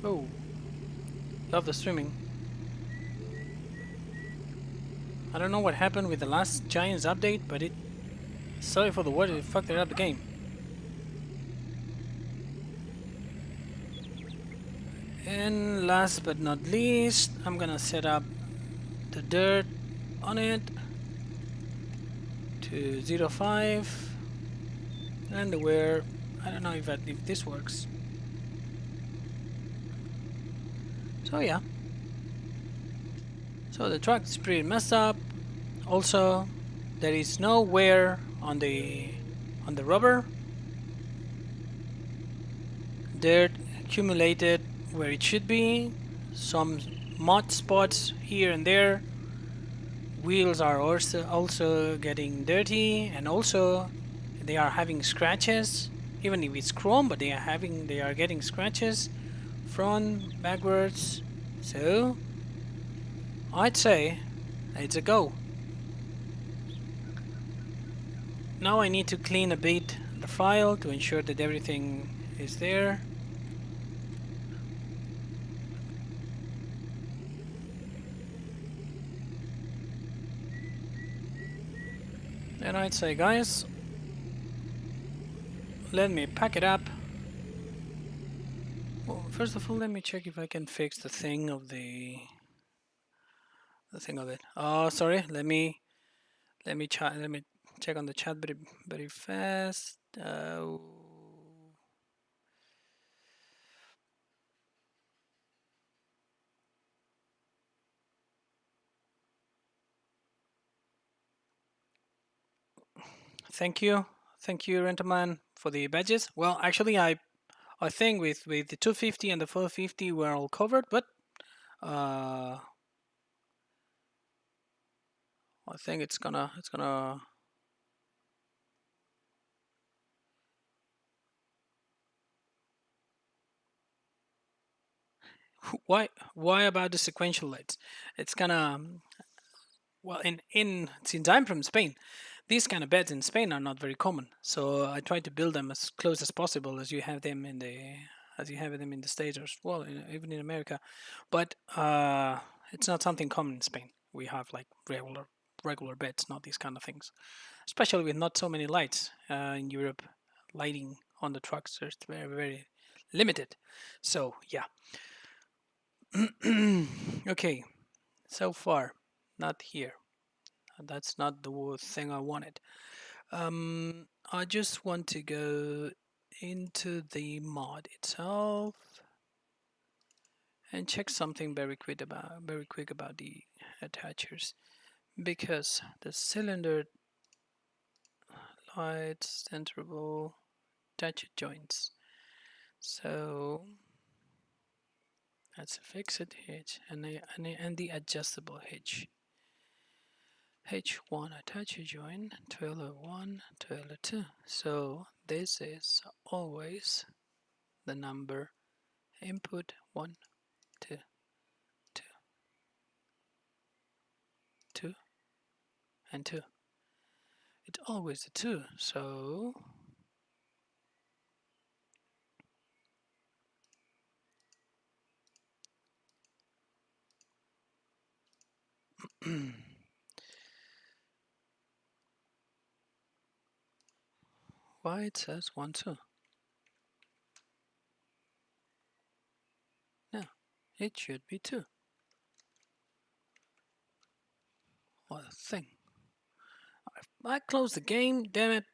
Oh, love the streaming. I don't know what happened with the last Giants update, but it. Sorry for the word, it fucked it up the game. And last but not least, I'm gonna set up the dirt on it to 0.5 and the wear. I don't know if this works. So yeah. So the truck is pretty messed up. Also, there is no wear on the rubber. Dirt accumulated where it should be. Some mud spots here and there. Wheels are also getting dirty, and also they are having scratches. Even if it's chrome, but they are getting scratches front, backwards. So I'd say it's a go. Now I need to clean a bit the file to ensure that everything is there. And I'd say, guys, let me pack it up. Well, first of all, let me check if I can fix the thing of the thing of it. Oh, sorry. Let me check on the chat very fast. Thank you, Rentaman, for the badges. Well, actually, I think with the 250 and the 450 we're all covered, but uh, I think it's gonna Why about the sequential lights? It's kind of well, in since I'm from Spain, these kind of beds in Spain are not very common. So I try to build them as close as possible as you have them in the States, or well, even in America. But it's not something common in Spain. We have like regular beds, not these kind of things. Especially with not so many lights in Europe. Lighting on the trucks is very limited. So yeah. Okay. So far, not here. That's not the thing I wanted. I just want to go into the mod itself and check something very quick about the attachers, because the cylinder lights centerable attached joints. So that's a fixed hitch and the adjustable hitch. H1 attacher joint, 1201, 1202. So this is always the number input 1, 2, 2, 2, and 2. It's always the 2. So why it says 1, 2? No, it should be 2. What a thing. I closed the game, damn it.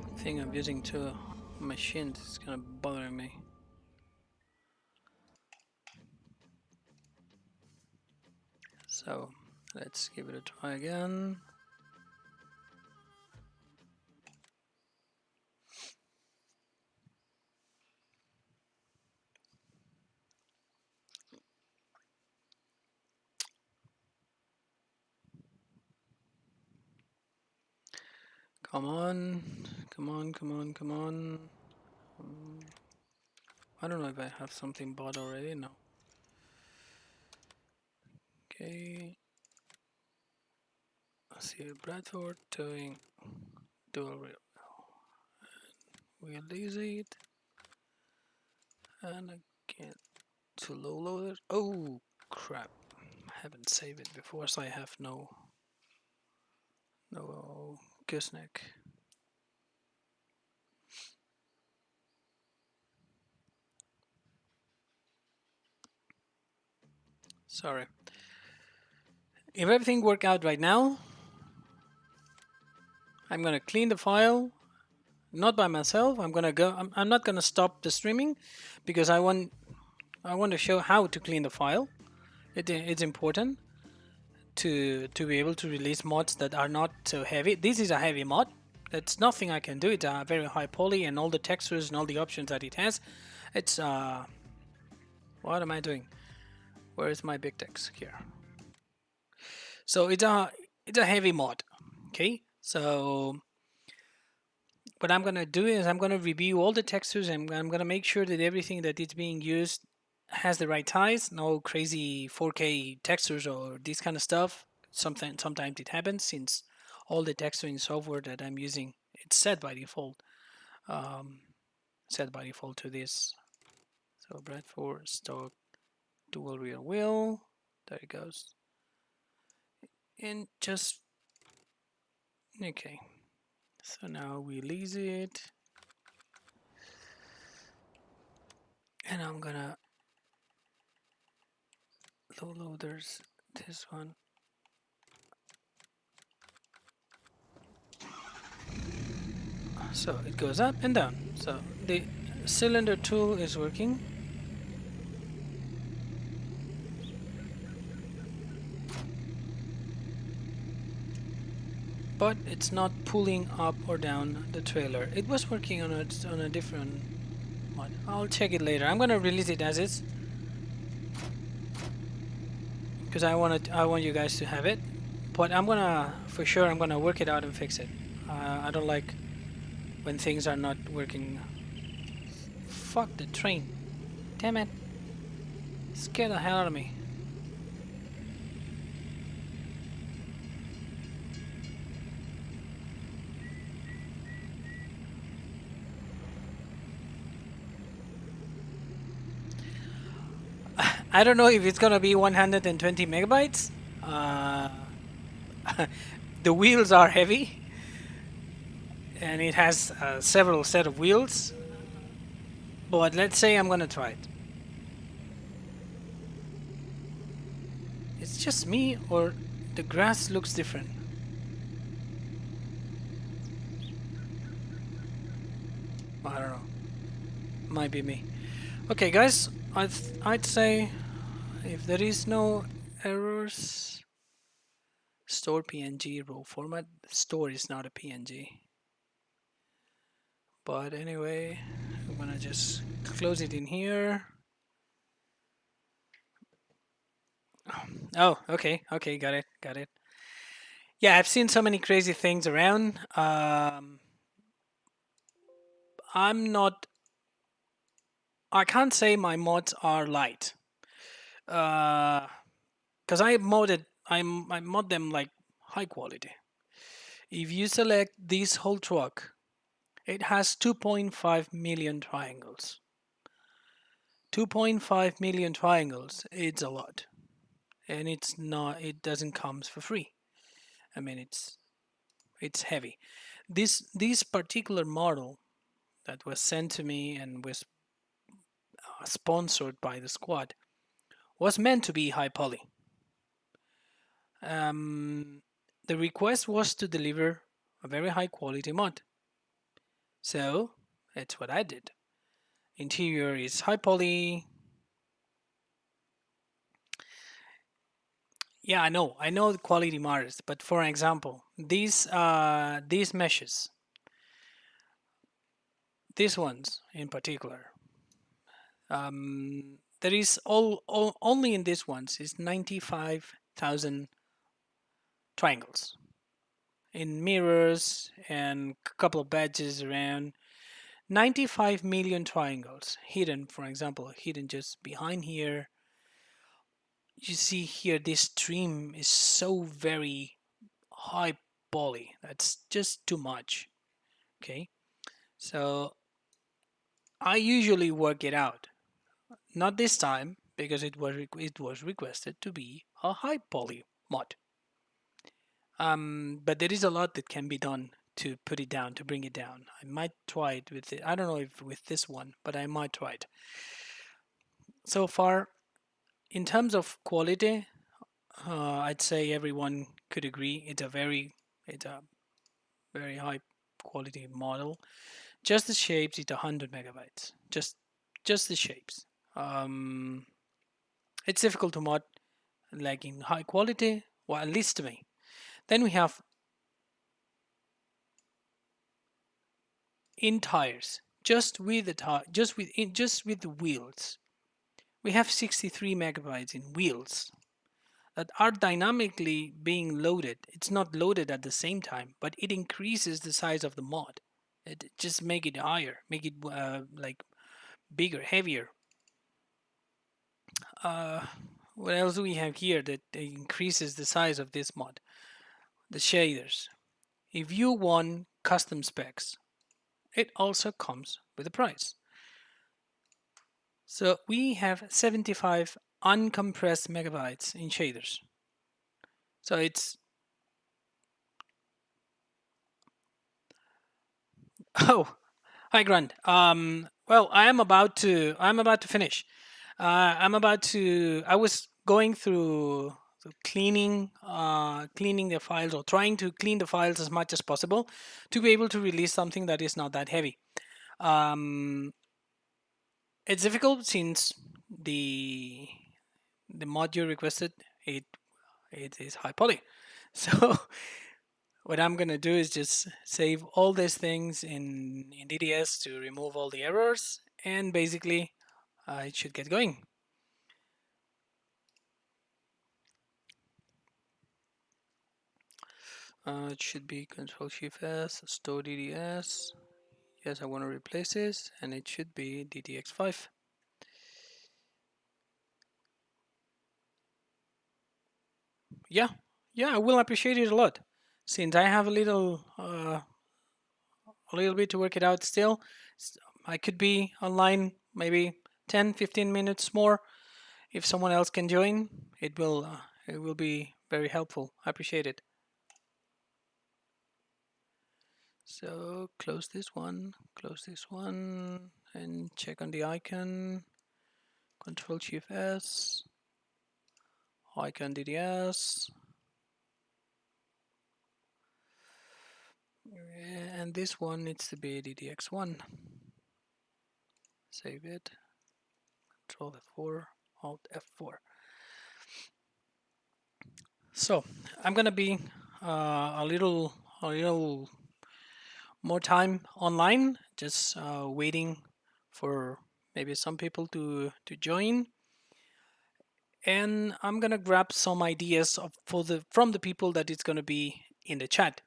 I think I'm using 2 machines. It's kind of bothering me. So let's give it a try again. Come on, come on, come on, come on. I don't know if I have something bought already. No. Okay. Let's see, Bradford doing dual wheel. We'll release it. And again, to low loader. Oh crap! I haven't saved it before, so I have no gooseneck. Sorry. If everything worked out right now, I'm gonna clean the file. Not by myself. I'm gonna go. I'm not gonna stop the streaming because I want to show how to clean the file. It's important to be able to release mods that are not so heavy. This is a heavy mod. That's nothing I can do. It's a very high poly and all the textures and all the options that it has. It's what am I doing? Where is my big text here? So it's a heavy mod. Okay, so what I'm gonna do is I'm gonna review all the textures and I'm gonna make sure that everything that is being used has the right size, no crazy 4K textures or this kind of stuff. Sometimes it happens since all the texturing software that I'm using, it's set by default. Set by default to this. So Bradford stock dual rear wheel. There it goes. And just okay. So now we release it. And I'm gonna low loaders this one. So it goes up and down. So the cylinder tool is working. but it's not pulling up or down the trailer. It was working on a different mod. I'll check it later. I'm gonna release it as is because I want you guys to have it. But for sure I'm gonna work it out and fix it. I don't like when things are not working. Fuck the train. Damn it. Scare the hell out of me. I don't know if it's gonna be 120 megabytes. Uh, the wheels are heavy, and it has several set of wheels. But let's say I'm gonna try it. It's just me, or the grass looks different. I don't know. Might be me. Okay, guys. I'd say if there is no errors, store PNG raw format. Store is not a PNG. But anyway, I'm gonna just close it in here. Oh, okay, okay, got it. Yeah, I've seen so many crazy things around. I'm not. I can't say my mods are light. Because I mod them like high quality. If you select this whole truck, it has 2.5 million triangles. 2.5 million triangles, it's a lot. And it's not, it doesn't come for free. I mean, it's heavy. This particular model that was sent to me and was sponsored by the squad was meant to be high poly. Um, the request was to deliver a very high quality mod. So that's what I did. Interior is high poly. Yeah, I know the quality matters, but for example, these meshes, these ones in particular, there is all only in these ones is 95,000 triangles in mirrors and a couple of badges around. 95 million triangles hidden, for example, hidden just behind here. You see here, this trim is so very high poly. That's just too much. Okay, so I usually work it out. Not this time because it was requested to be a high poly mod. But there is a lot that can be done to put it down, to bring it down. I might try it with it. I don't know if with this one, but I might try it. So far, in terms of quality, I'd say everyone could agree it's a very high quality model. Just the shapes, it's 100 megabytes. Just the shapes. Um, it's difficult to mod like in high quality, well at least to me. Then we have in tires, just with the just with the wheels. We have 63 megabytes in wheels that are dynamically being loaded. It's not loaded at the same time, but it increases the size of the mod. It just make it higher, make it like bigger, heavier. Uh, what else do we have here that increases the size of this mod? The shaders. If you want custom specs, it also comes with a price. So we have 75 uncompressed megabytes in shaders. So it's oh, hi Grant. Well, I'm about to finish. I was going through cleaning the files or trying to clean the files as much as possible to be able to release something that is not that heavy. Um, it's difficult since the the mod you requested it is high poly, so what I'm gonna do is just save all these things in DDS to remove all the errors, and basically it should get going. It should be Control Shift S, store DDS. Yes, I want to replace this, and it should be DDX5. Yeah, I will appreciate it a lot, since I have a little bit to work it out still. I could be online maybe 10-15 minutes more. If someone else can join, it will be very helpful. I appreciate it. So close this one, and check on the icon. Control Shift S, icon DDS, and this one needs to be DDX1. Save it. Control F4, Alt F4. So I'm gonna be a little more time online, just waiting for maybe some people to join, and I'm gonna grab some ideas from the people that it's gonna be in the chat.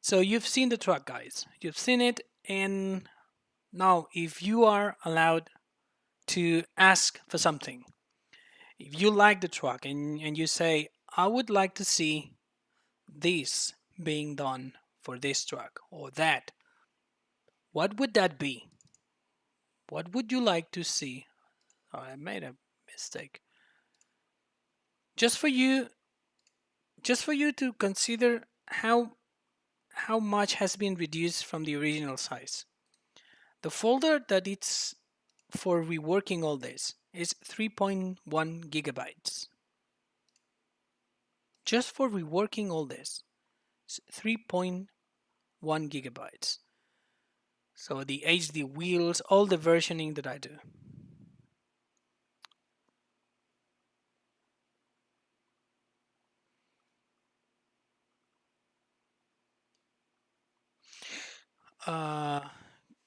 So you've seen the truck, guys. You've seen it, and now if you are allowed to ask for something, if you like the truck and you say, I would like to see this being done for this truck or that, what would that be? What would you like to see? Oh, I made a mistake. Just for you, to consider how much has been reduced from the original size. The folder that it's for reworking all this is 3.1 gigabytes. Just for reworking all this, it's 3.1 gigabytes. So the HD wheels, all the versioning that I do.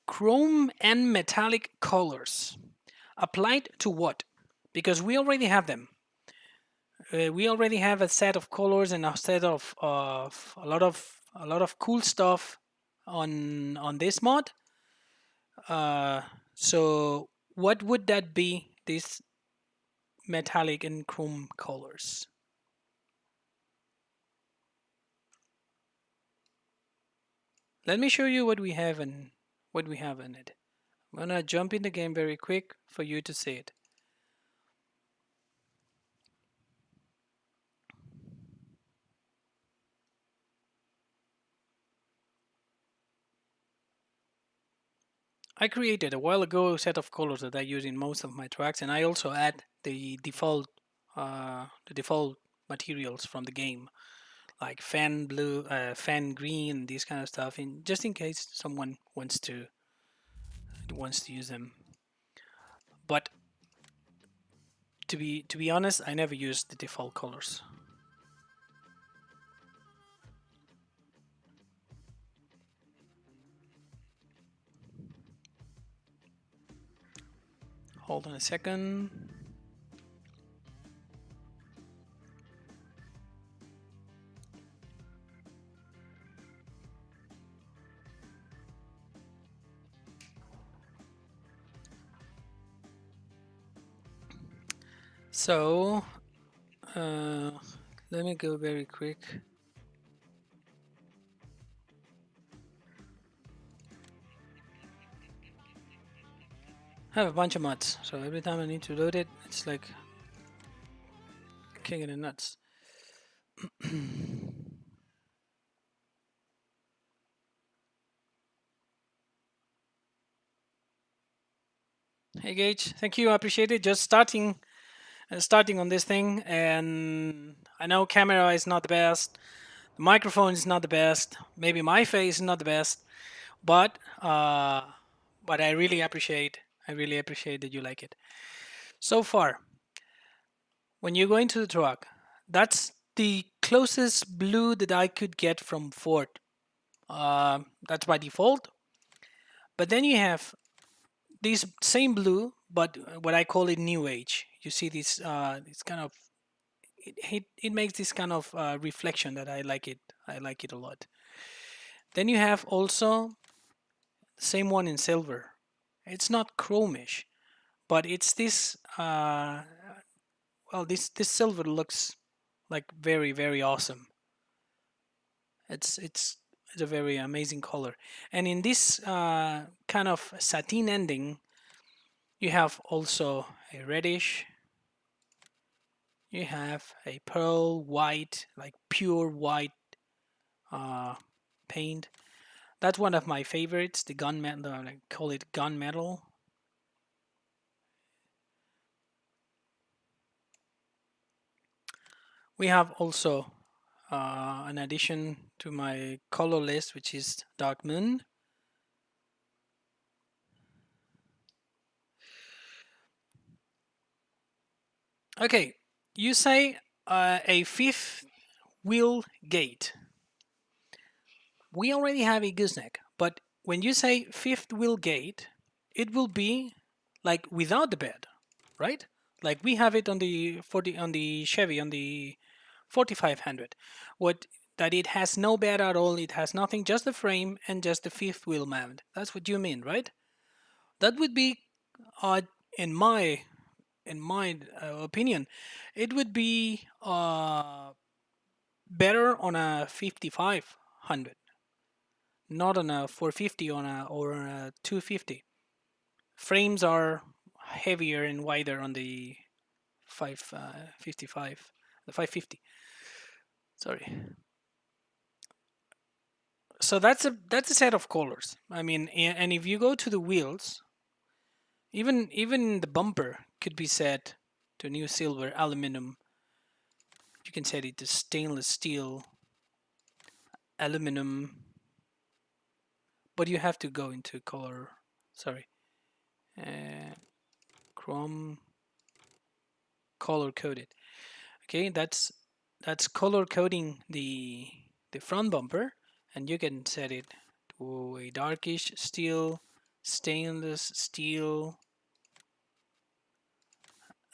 Chrome and metallic colors applied to what? Because we already have them. We already have a set of colors and a set of a lot of cool stuff on this mod. So what would that be? These metallic and chrome colors. Let me show you what we have in it. I'm gonna jump in the game very quick for you to see it. I created a while ago a set of colors that I use in most of my tracks, and I also add the default materials from the game, like fan blue, fan green, these kind of stuff, in just in case someone wants to use them. But to be honest, I never use the default colors. Hold on a second. So let me go very quick. I have a bunch of mods, so every time I need to load it, it's like kicking the nuts. Hey Gage, thank you, I appreciate it. Just starting on this thing, and I know camera is not the best, the microphone is not the best, maybe my face is not the best, but I really appreciate that you like it. So far, when you go into the truck, that's the closest blue that I could get from Ford. That's by default. But then you have this same blue, but what I call it new age. You see this kind of it makes this kind of reflection that I like it. I like it a lot. Then you have also the same one in silver. It's not chromish, but it's this. Well, this silver looks like very awesome. It's a very amazing color. And in this kind of satin ending, you have also a reddish. You have a pearl white, like pure white uh, paint. That's one of my favorites. The gunmetal, I call it gunmetal. We have also an addition to my color list, which is dark moon. Okay, you say a fifth wheel gate. We already have a gooseneck, but when you say fifth wheel gate, it will be like without the bed, right? Like we have it on the Chevy on the 4500. What that it has no bed at all, it has nothing, just the frame and just the fifth wheel mount. That's what you mean, right? That would be uh, in my opinion, it would be better on a 5500, not on a 450 or on a 250. Frames are heavier and wider on the 555, the 550. Sorry. So that's a set of colors. I mean, and if you go to the wheels, even the bumper could be set to new silver, aluminum. You can set it to stainless steel, aluminum, but you have to go into color. Sorry, uh, chrome, color coded. Okay, that's color coding the front bumper, and you can set it to a darkish steel, stainless steel,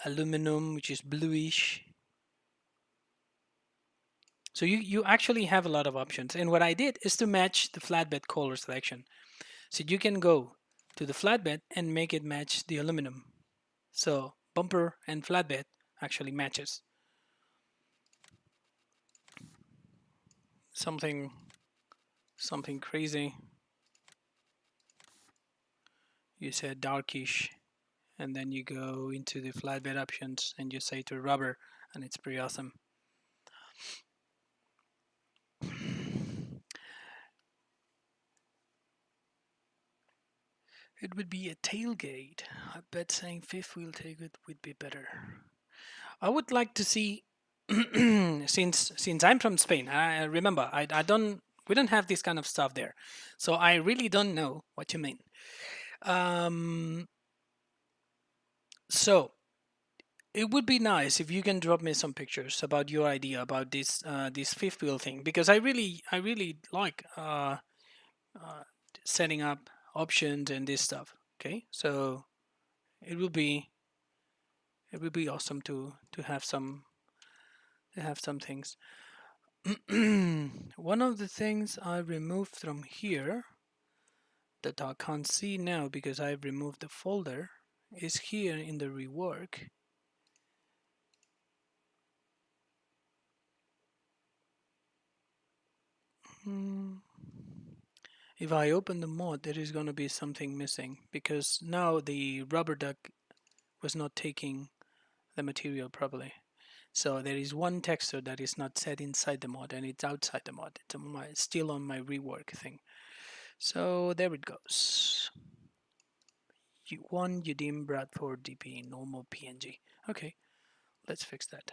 aluminum, which is bluish. So you actually have a lot of options. And what I did is to match the flatbed color selection. So you can go to the flatbed and make it match the aluminum. So bumper and flatbed actually matches. Something something crazy. You said darkish, and then you go into the flatbed options and you say to rubber, and it's pretty awesome. It would be a tailgate. I bet saying fifth wheel tailgate would be better. I would like to see, since I'm from Spain, I remember I don't we don't have this kind of stuff there, so I really don't know what you mean. Um, so it would be nice if you can drop me some pictures about your idea about this fifth wheel thing, because I really like uh, setting up options and this stuff. Okay, so it will be it would be awesome to have some things. One of the things I removed from here that I can't see now because I've removed the folder is here in the rework. If I open the mod, there is going to be something missing because now the rubber duck was not taking the material properly. So there is one texture that is not set inside the mod and it's outside the mod. It's on still on my rework thing. So there it goes. One UDIM Bradford DP normal PNG. Okay, let's fix that.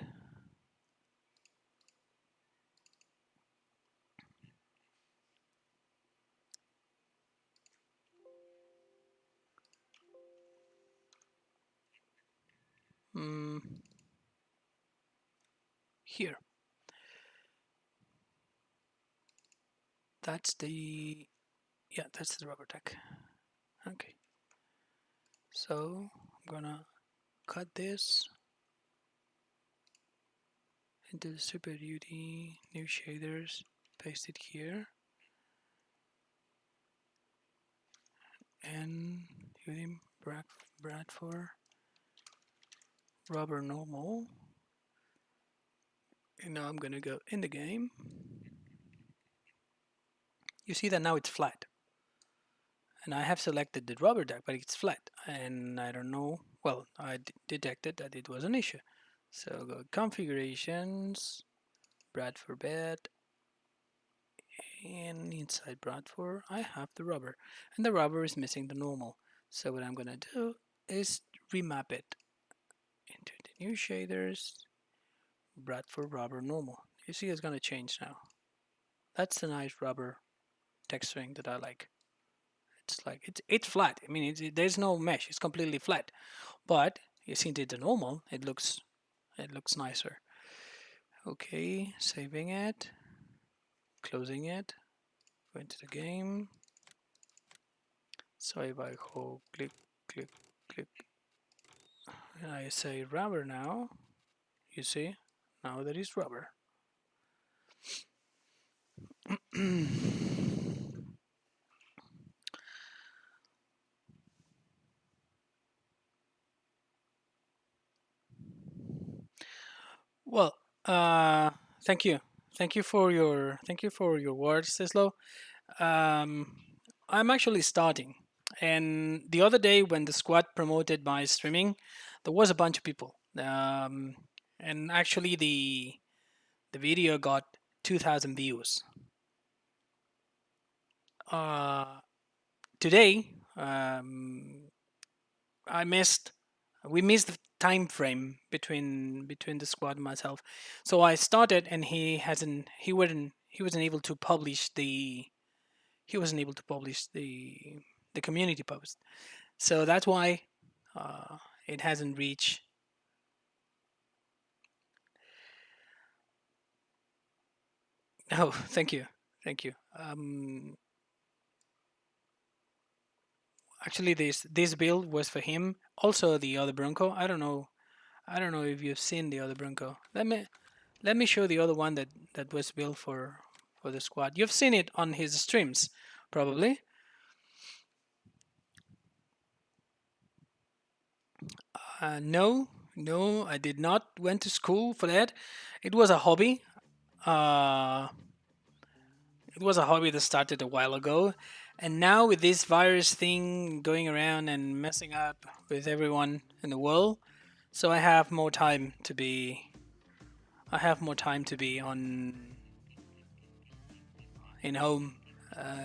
Here. That's the, yeah, that's the rubber deck. Okay, so I'm gonna cut this into the super UD new shaders, paste it here, and UDIM Bradford rubber normal. And now I'm gonna go in the game. You see that now it's flat. And I have selected the rubber deck, but it's flat. And I don't know, well, I detected that it was an issue. So go configurations, Bradford bed, and inside Bradford, I have the rubber. And the rubber is missing the normal. So what I'm gonna do is remap it into the new shaders, Bradford rubber normal. You see it's gonna change now. That's the nice rubber texturing that I like. It's like it's flat. I mean, there's no mesh. It's completely flat. But you see the normal. It looks nicer. Okay, saving it, closing it, go into the game. So if I go click, click, click, and I say rubber now, you see now there is rubber. Well, thank you. Thank you for your words, Sislo. Um, I'm actually starting, and the other day when the squad promoted my streaming, there was a bunch of people, and actually the video got 2,000 views. Uh, Today, I missed we missed the time frame between the squad and myself. So I started, and he wasn't able to publish the community post. So that's why it hasn't reached. Oh, thank you. Actually, this build was for him. Also, the other Bronco. I don't know if you've seen the other Bronco. Let me show the other one that was built for the squad. You've seen it on his streams, probably. No, no, I did not went to school for that. It was a hobby. Uh, it was a hobby that started a while ago, and now with this virus thing going around and messing up with everyone in the world, so I have more time to be on in home,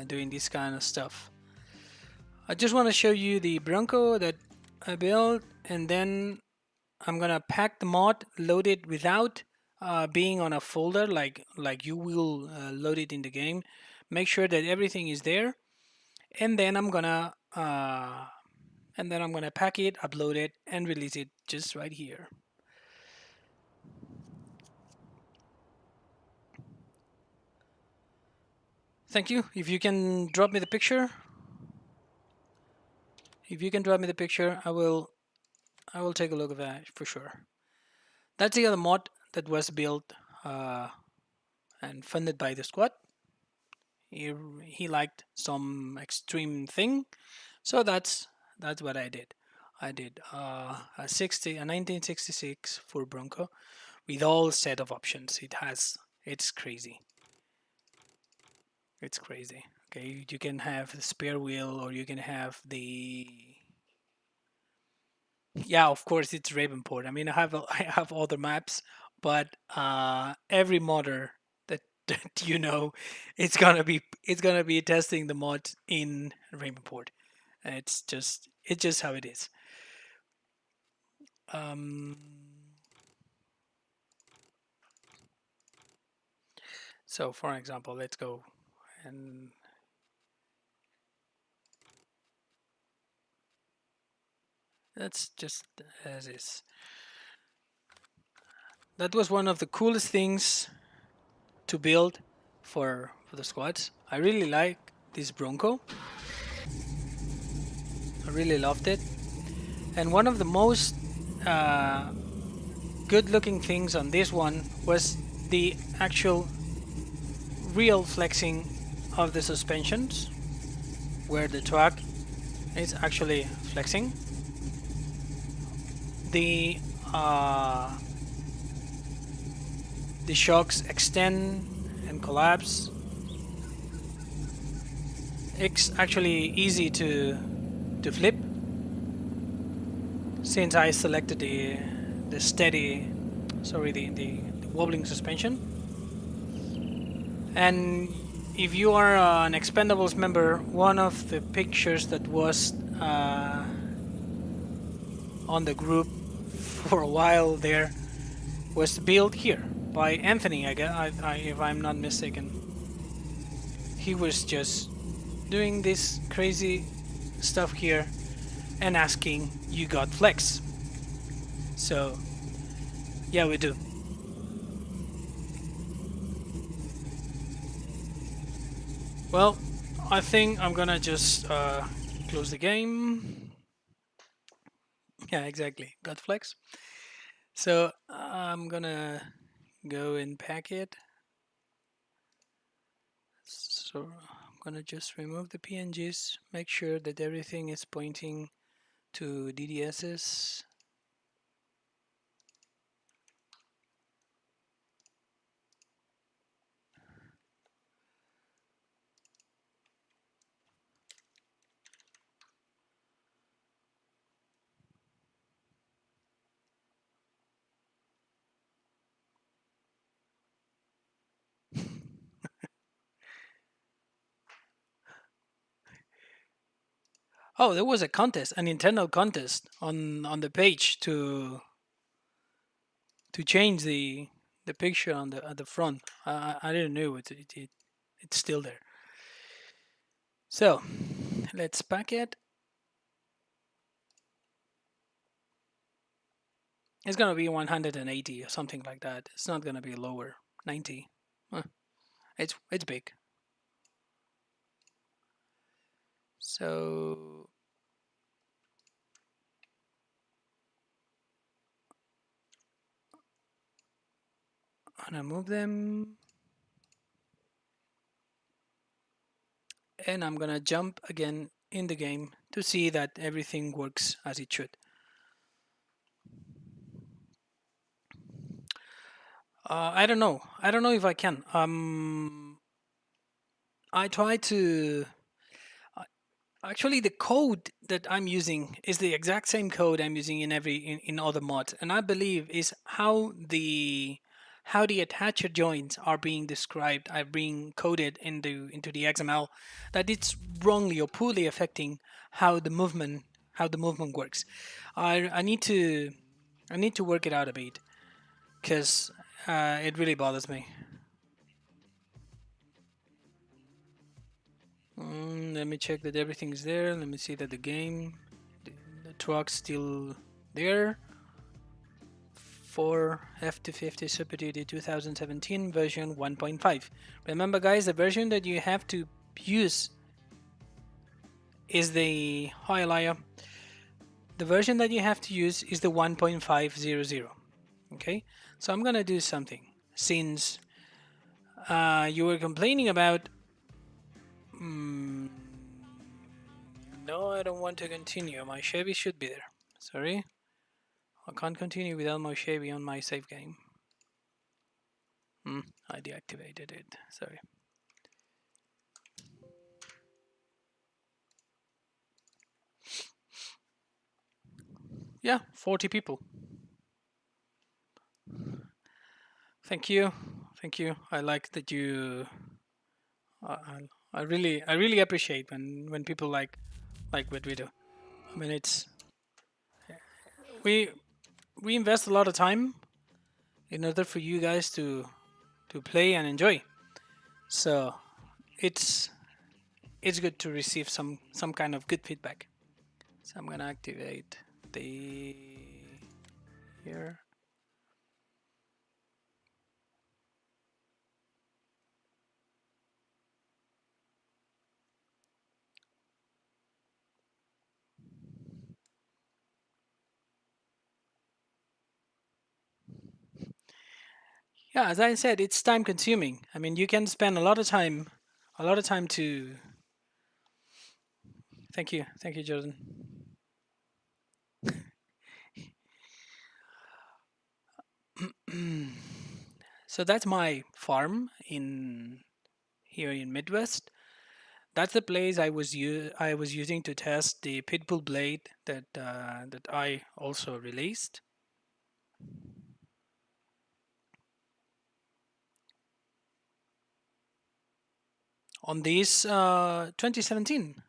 doing this kind of stuff. I just want to show you the Bronco that I built, and then I'm gonna pack the mod, load it without being on a folder like you will load it in the game. Make sure that everything is there, and then I'm gonna pack it, upload it, and release it just right here. Thank you. If you can drop me the picture, I will take a look at that for sure. That's the other mod that was built uh, and funded by the squad. He liked some extreme thing, so that's what I did. I did a 1966 for Bronco with all set of options. It's crazy. It's crazy. Okay, you can have the spare wheel, or you can have the, yeah, of course it's Ravenport. I mean, I have other maps, but every modder that that it's gonna be testing the mod in Ravenport. And it's just how it is. Um, so for example, let's go and that's just as is. That was one of the coolest things to build for the squads. I really like this Bronco. I really loved it. And one of the most uh, good looking things on this one was the actual real flexing of the suspensions, where the truck is actually flexing. The uh, the shocks extend and collapse. It's actually easy to flip since I selected the steady, sorry, the wobbling suspension. And if you are an Expendables member, one of the pictures that was on the group for a while there was built here by Anthony, I guess, if I'm not mistaken. He was just doing this crazy stuff here and asking, you got flex? So, yeah, we do. Well, I think I'm gonna just close the game. Yeah, exactly. Got flex. So I'm gonna go and pack it. So I'm gonna just remove the PNGs, make sure that everything is pointing to DDSs. Oh, there was a contest, an internal contest on the page to change the picture on the at the front. I didn't know it's still there. So let's pack it. It's gonna be 180 or something like that. It's not gonna be lower. 90. Huh. It's big. So I'm gonna move them, and I'm gonna jump again in the game to see that everything works as it should. I don't know. I don't know if I can. I try to. Actually, the code that I'm using is the exact same code I'm using in other mods, and I believe is how the attacher joints are being described, are being coded into the XML, that it's wrongly or poorly affecting how the movement works. I need to work it out a bit because it really bothers me. Let me check that everything is there. Let me see that the truck's still there. For F-250 Super Duty 2017 version 1.5. Remember, guys, the version that you have to use is the highlighter. The version that you have to use is the 1.500. Okay, so I'm gonna do something. Since you were complaining about no, I don't want to continue. My Chevy should be there. Sorry. I can't continue without my Chevy on my save game. I deactivated it. Sorry. Yeah, 40 people. Thank you. Thank you. I like that you. I really appreciate when people like what we do. I mean, it's we we invest a lot of time in order for you guys to play and enjoy. So it's it's good to receive some kind of good feedback. So I'm gonna activate the here. Yeah, as I said, it's time consuming. I mean, you can spend a lot of time, to. Thank you, Jordan. So that's my farm in here in Midwest. That's the place I was using to test the Pitbull blade that I also released on this 2017.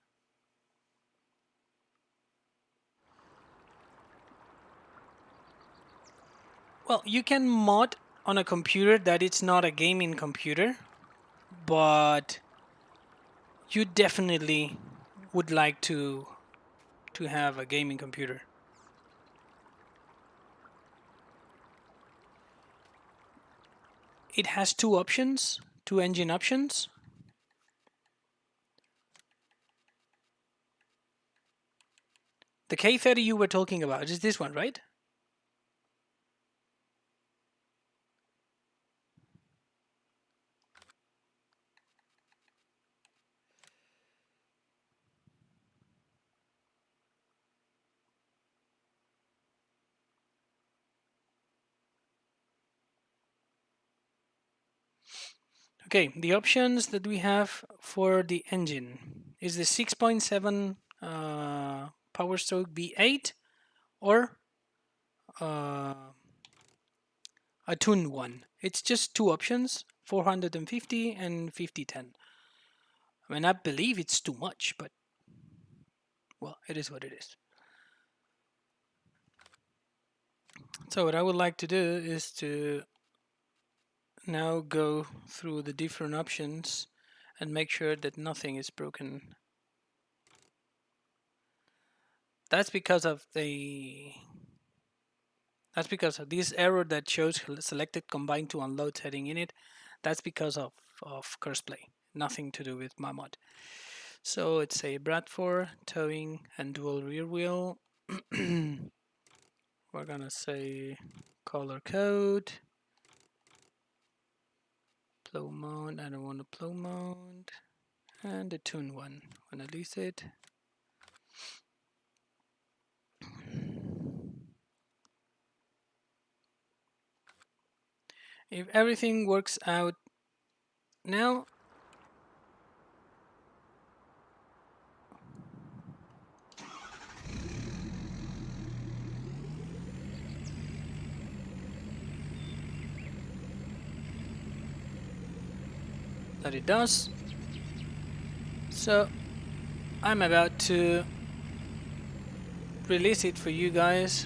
Well, you can mod on a computer that it's not a gaming computer, but you definitely would like to have a gaming computer. It has two options, two engine options. The K30 you were talking about is this one, right? Okay, the options that we have for the engine is the 6.7 Power Stroke V8 or uh, a tuned one. It's just two options, 450 and 5010. I mean, I believe it's too much, but well, it is what it is. So what I would like to do is to now go through the different options and make sure that nothing is broken. That's because of this error that shows selected combined to unload setting in it. That's because of Curseplay, nothing to do with my mod. So it's a Bradford towing and dual rear wheel. We're gonna say color code, plow mode. I don't want a plow mode, and the tune one. I'm gonna list it. If everything works out now, that it does. So I'm about to release it for you guys,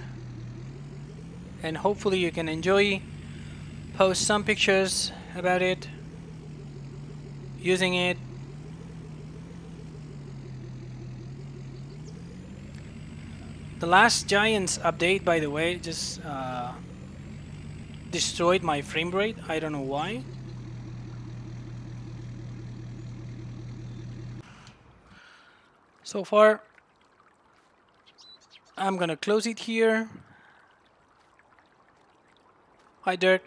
and hopefully you can enjoy, post some pictures about it, using it. The last Giants update, by the way, just destroyed my frame rate. I don't know why. So far, I'm gonna close it here. Hi, Dirk.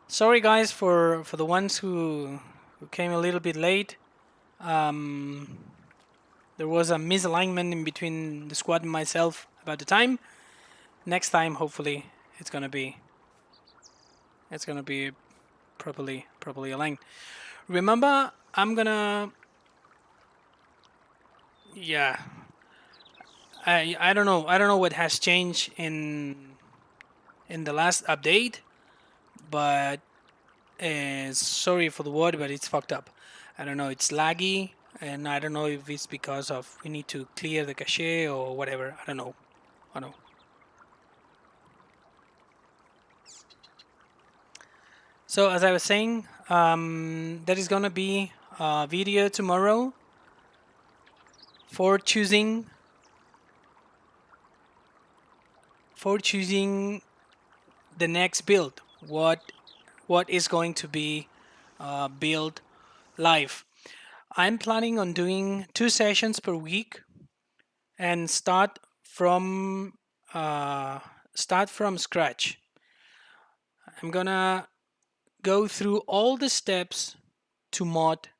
Sorry, guys, for the ones who came a little bit late. There was a misalignment in between the squad and myself about the time. Next time, hopefully, it's gonna be properly aligned. Remember, I'm gonna, yeah. I don't know. I don't know what has changed in the last update, but sorry for the word, but it's fucked up. I don't know. It's laggy, and I don't know if it's because of we need to clear the cache or whatever. I don't know. I don't know. So as I was saying, there is gonna be a video tomorrow for choosing the next build. What is going to be built live. I'm planning on doing 2 sessions per week and uh, start from scratch. I'm gonna go through all the steps to mod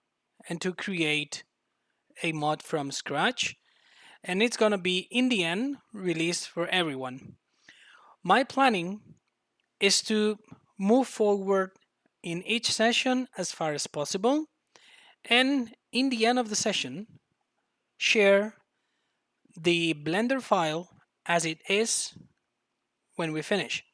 and to create a mod from scratch, and it's gonna be in the end released for everyone. My planning is to move forward in each session as far as possible, and in the end of the session share the Blender file as it is when we finish,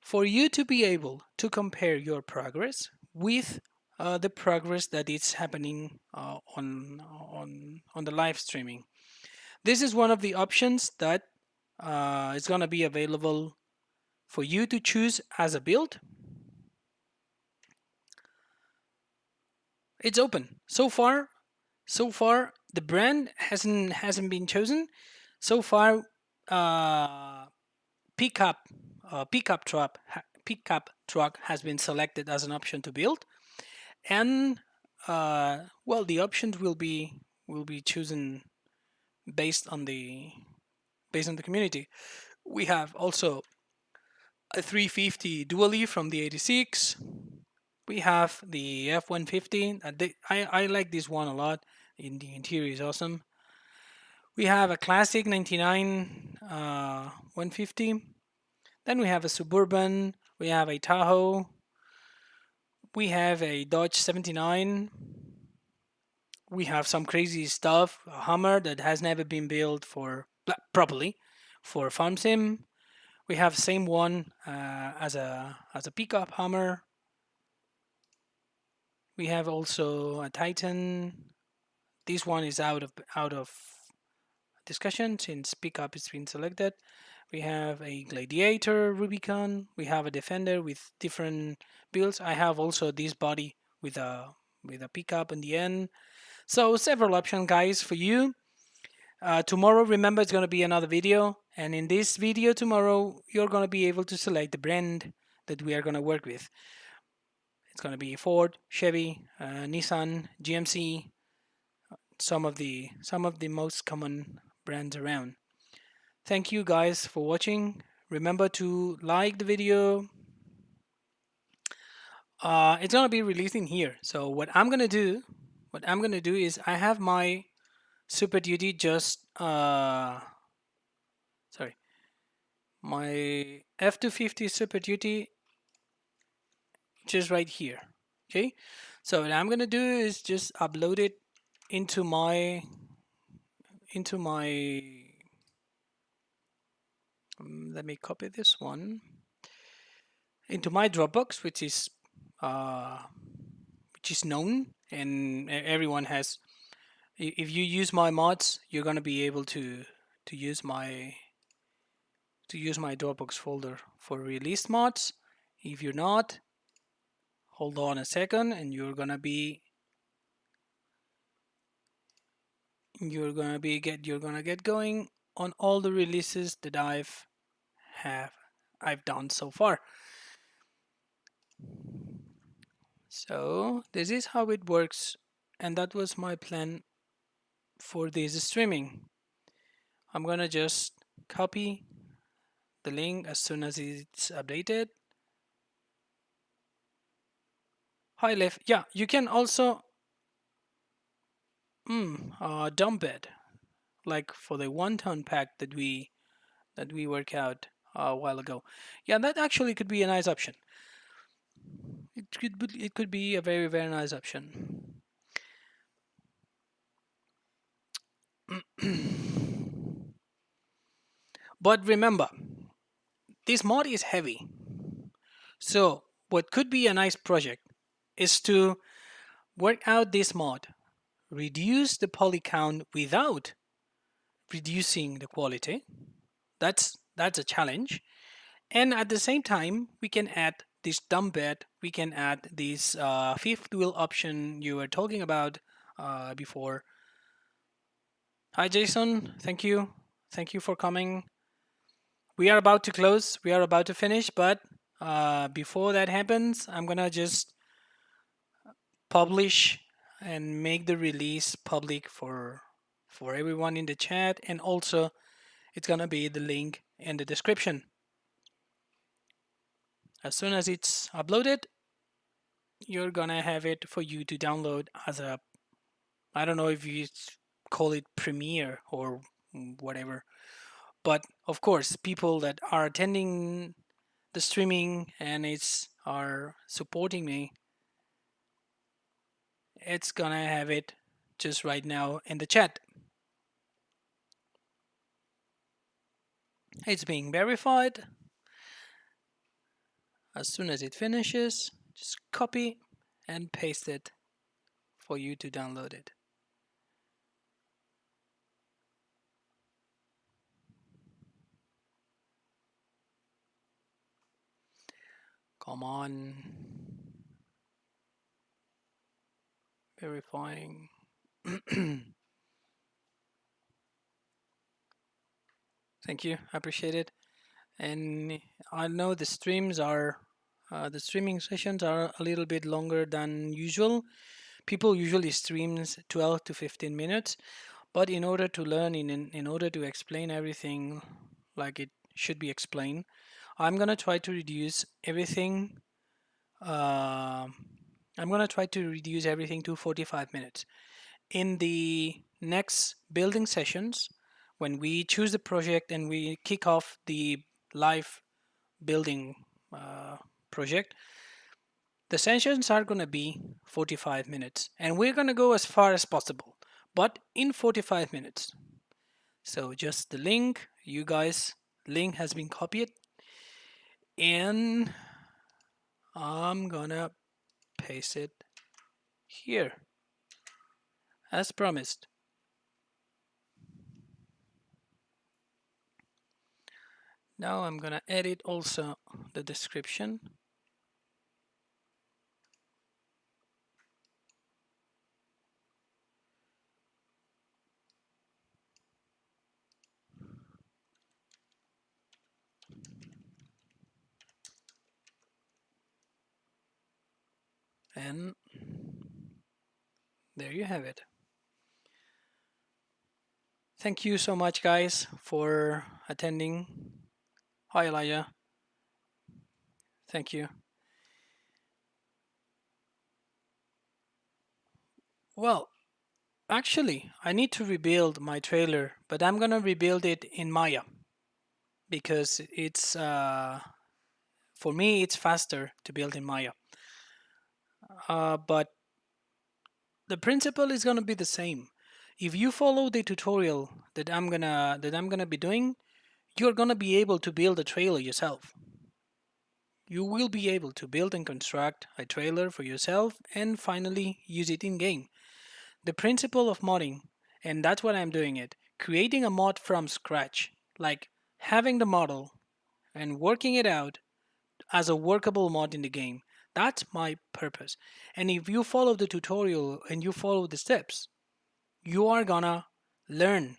for you to be able to compare your progress with the progress that is happening on the live streaming. This is one of the options that is going to be available for you to choose as a build. It's open so far. The brand hasn't been chosen. So far, uh, pickup pickup truck has been selected as an option to build, and well, the options will be chosen based on the community. We have also a 350 dually from the 86. We have the F-150. I like this one a lot. In the interior is awesome. We have a classic 99 150. Then we have a Suburban. We have a Tahoe. We have a Dodge 79. We have some crazy stuff. A Hummer that has never been built for properly for farm sim. We have same one as a pickup Hummer. We have also a Titan. This one is out of discussion since pickup is being selected. We have a Gladiator Rubicon. We have a Defender with different builds. I have also this body with a pickup in the end. So several options, guys, for you. Tomorrow, remember, it's going to be another video. And in this video tomorrow, you're going to be able to select the brand that we are going to work with. It's going to be Ford, Chevy, Nissan, GMC, some of the most common brands around. Thank you guys for watching. Remember to like the video. It's gonna be released in here. So what I'm gonna do is I have my Super Duty just sorry, my F-250 Super Duty just right here. Okay, so what I'm gonna do is just upload it into my let me copy this one into my Dropbox, uh, which is known, and everyone has. If you use my mods, you're gonna be able to use my Dropbox folder for released mods. If you're not, hold on a second, and you're gonna get going on all the releases that I've done so far. So this is how it works, and that was my plan for this streaming. I'm gonna just copy the link as soon as it's updated. Hi Lev, yeah, you can also dump it, like for the 1-ton pack that we worked out a while ago. Yeah, that actually could be a nice option. It could be a very, very nice option. But remember, this mod is heavy. So what could be a nice project is to work out this mod, reduce the poly count without reducing the quality. That's a challenge. And at the same time, we can add this dump bed. We can add this fifth wheel option you were talking about before. Hi, Jason. Thank you. Thank you for coming. We are about to close. We are about to finish. But before that happens, I'm going to just publish and make the release public for everyone in the chat. And also, it's going to be the link in the description. As soon as it's uploaded, you're gonna have it for you to download as a, I don't know if you call it Premiere or whatever. But of course, people that are attending the streaming and are supporting me, it's gonna have it just right now in the chat. It's being verified. As soon as it finishes, just copy and paste it for you to download it. Come on. Verifying. Thank you. I appreciate it. And I know the streaming sessions are a little bit longer than usual. People usually streams 12 to 15 minutes, but in order to learn, in order to explain everything like it should be explained, I'm gonna try to reduce everything. Uh, I'm gonna try to reduce everything to 45 minutes. In the next building sessions, when we choose the project and we kick off the live building project, the sessions are going to be 45 minutes and we're going to go as far as possible, but in 45 minutes. So just the link, you guys, link has been copied and I'm gonna paste it here as promised. Now I'm gonna edit also the description. And there you have it. Thank you so much, guys, for attending. Hi, Elijah. Thank you. Well, actually, I need to rebuild my trailer, but I'm gonna rebuild it in Maya because it's for me it's faster to build in Maya. But the principle is gonna be the same. If you follow the tutorial that I'm gonna be doing, you're gonna be able to build a trailer yourself. You will be able to build and construct a trailer for yourself and finally use it in game. The principle of modding, and that's what I'm doing it, creating a mod from scratch, like having the model and working it out as a workable mod in the game. That's my purpose. And if you follow the tutorial and you follow the steps, you are gonna learn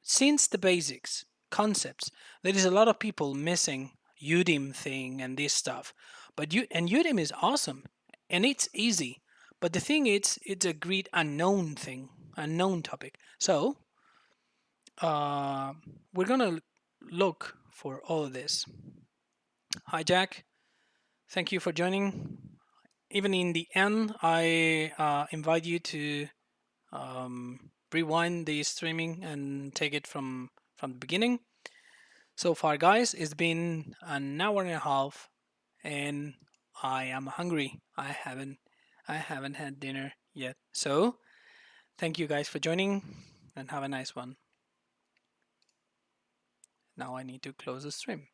since the basics, concepts. There is a lot of people missing UDIM thing and this stuff. But UDIM is awesome and it's easy. But the thing is, it's a great unknown thing, unknown topic. So uh, we're gonna look for all of this. Hi Jack, thank you for joining. Even in the end, I invite you to rewind the streaming and take it from the beginning. So far, guys, it's been an hour and a half, and I am hungry. I haven't had dinner yet. So thank you guys for joining, and have a nice one. Now I need to close the stream.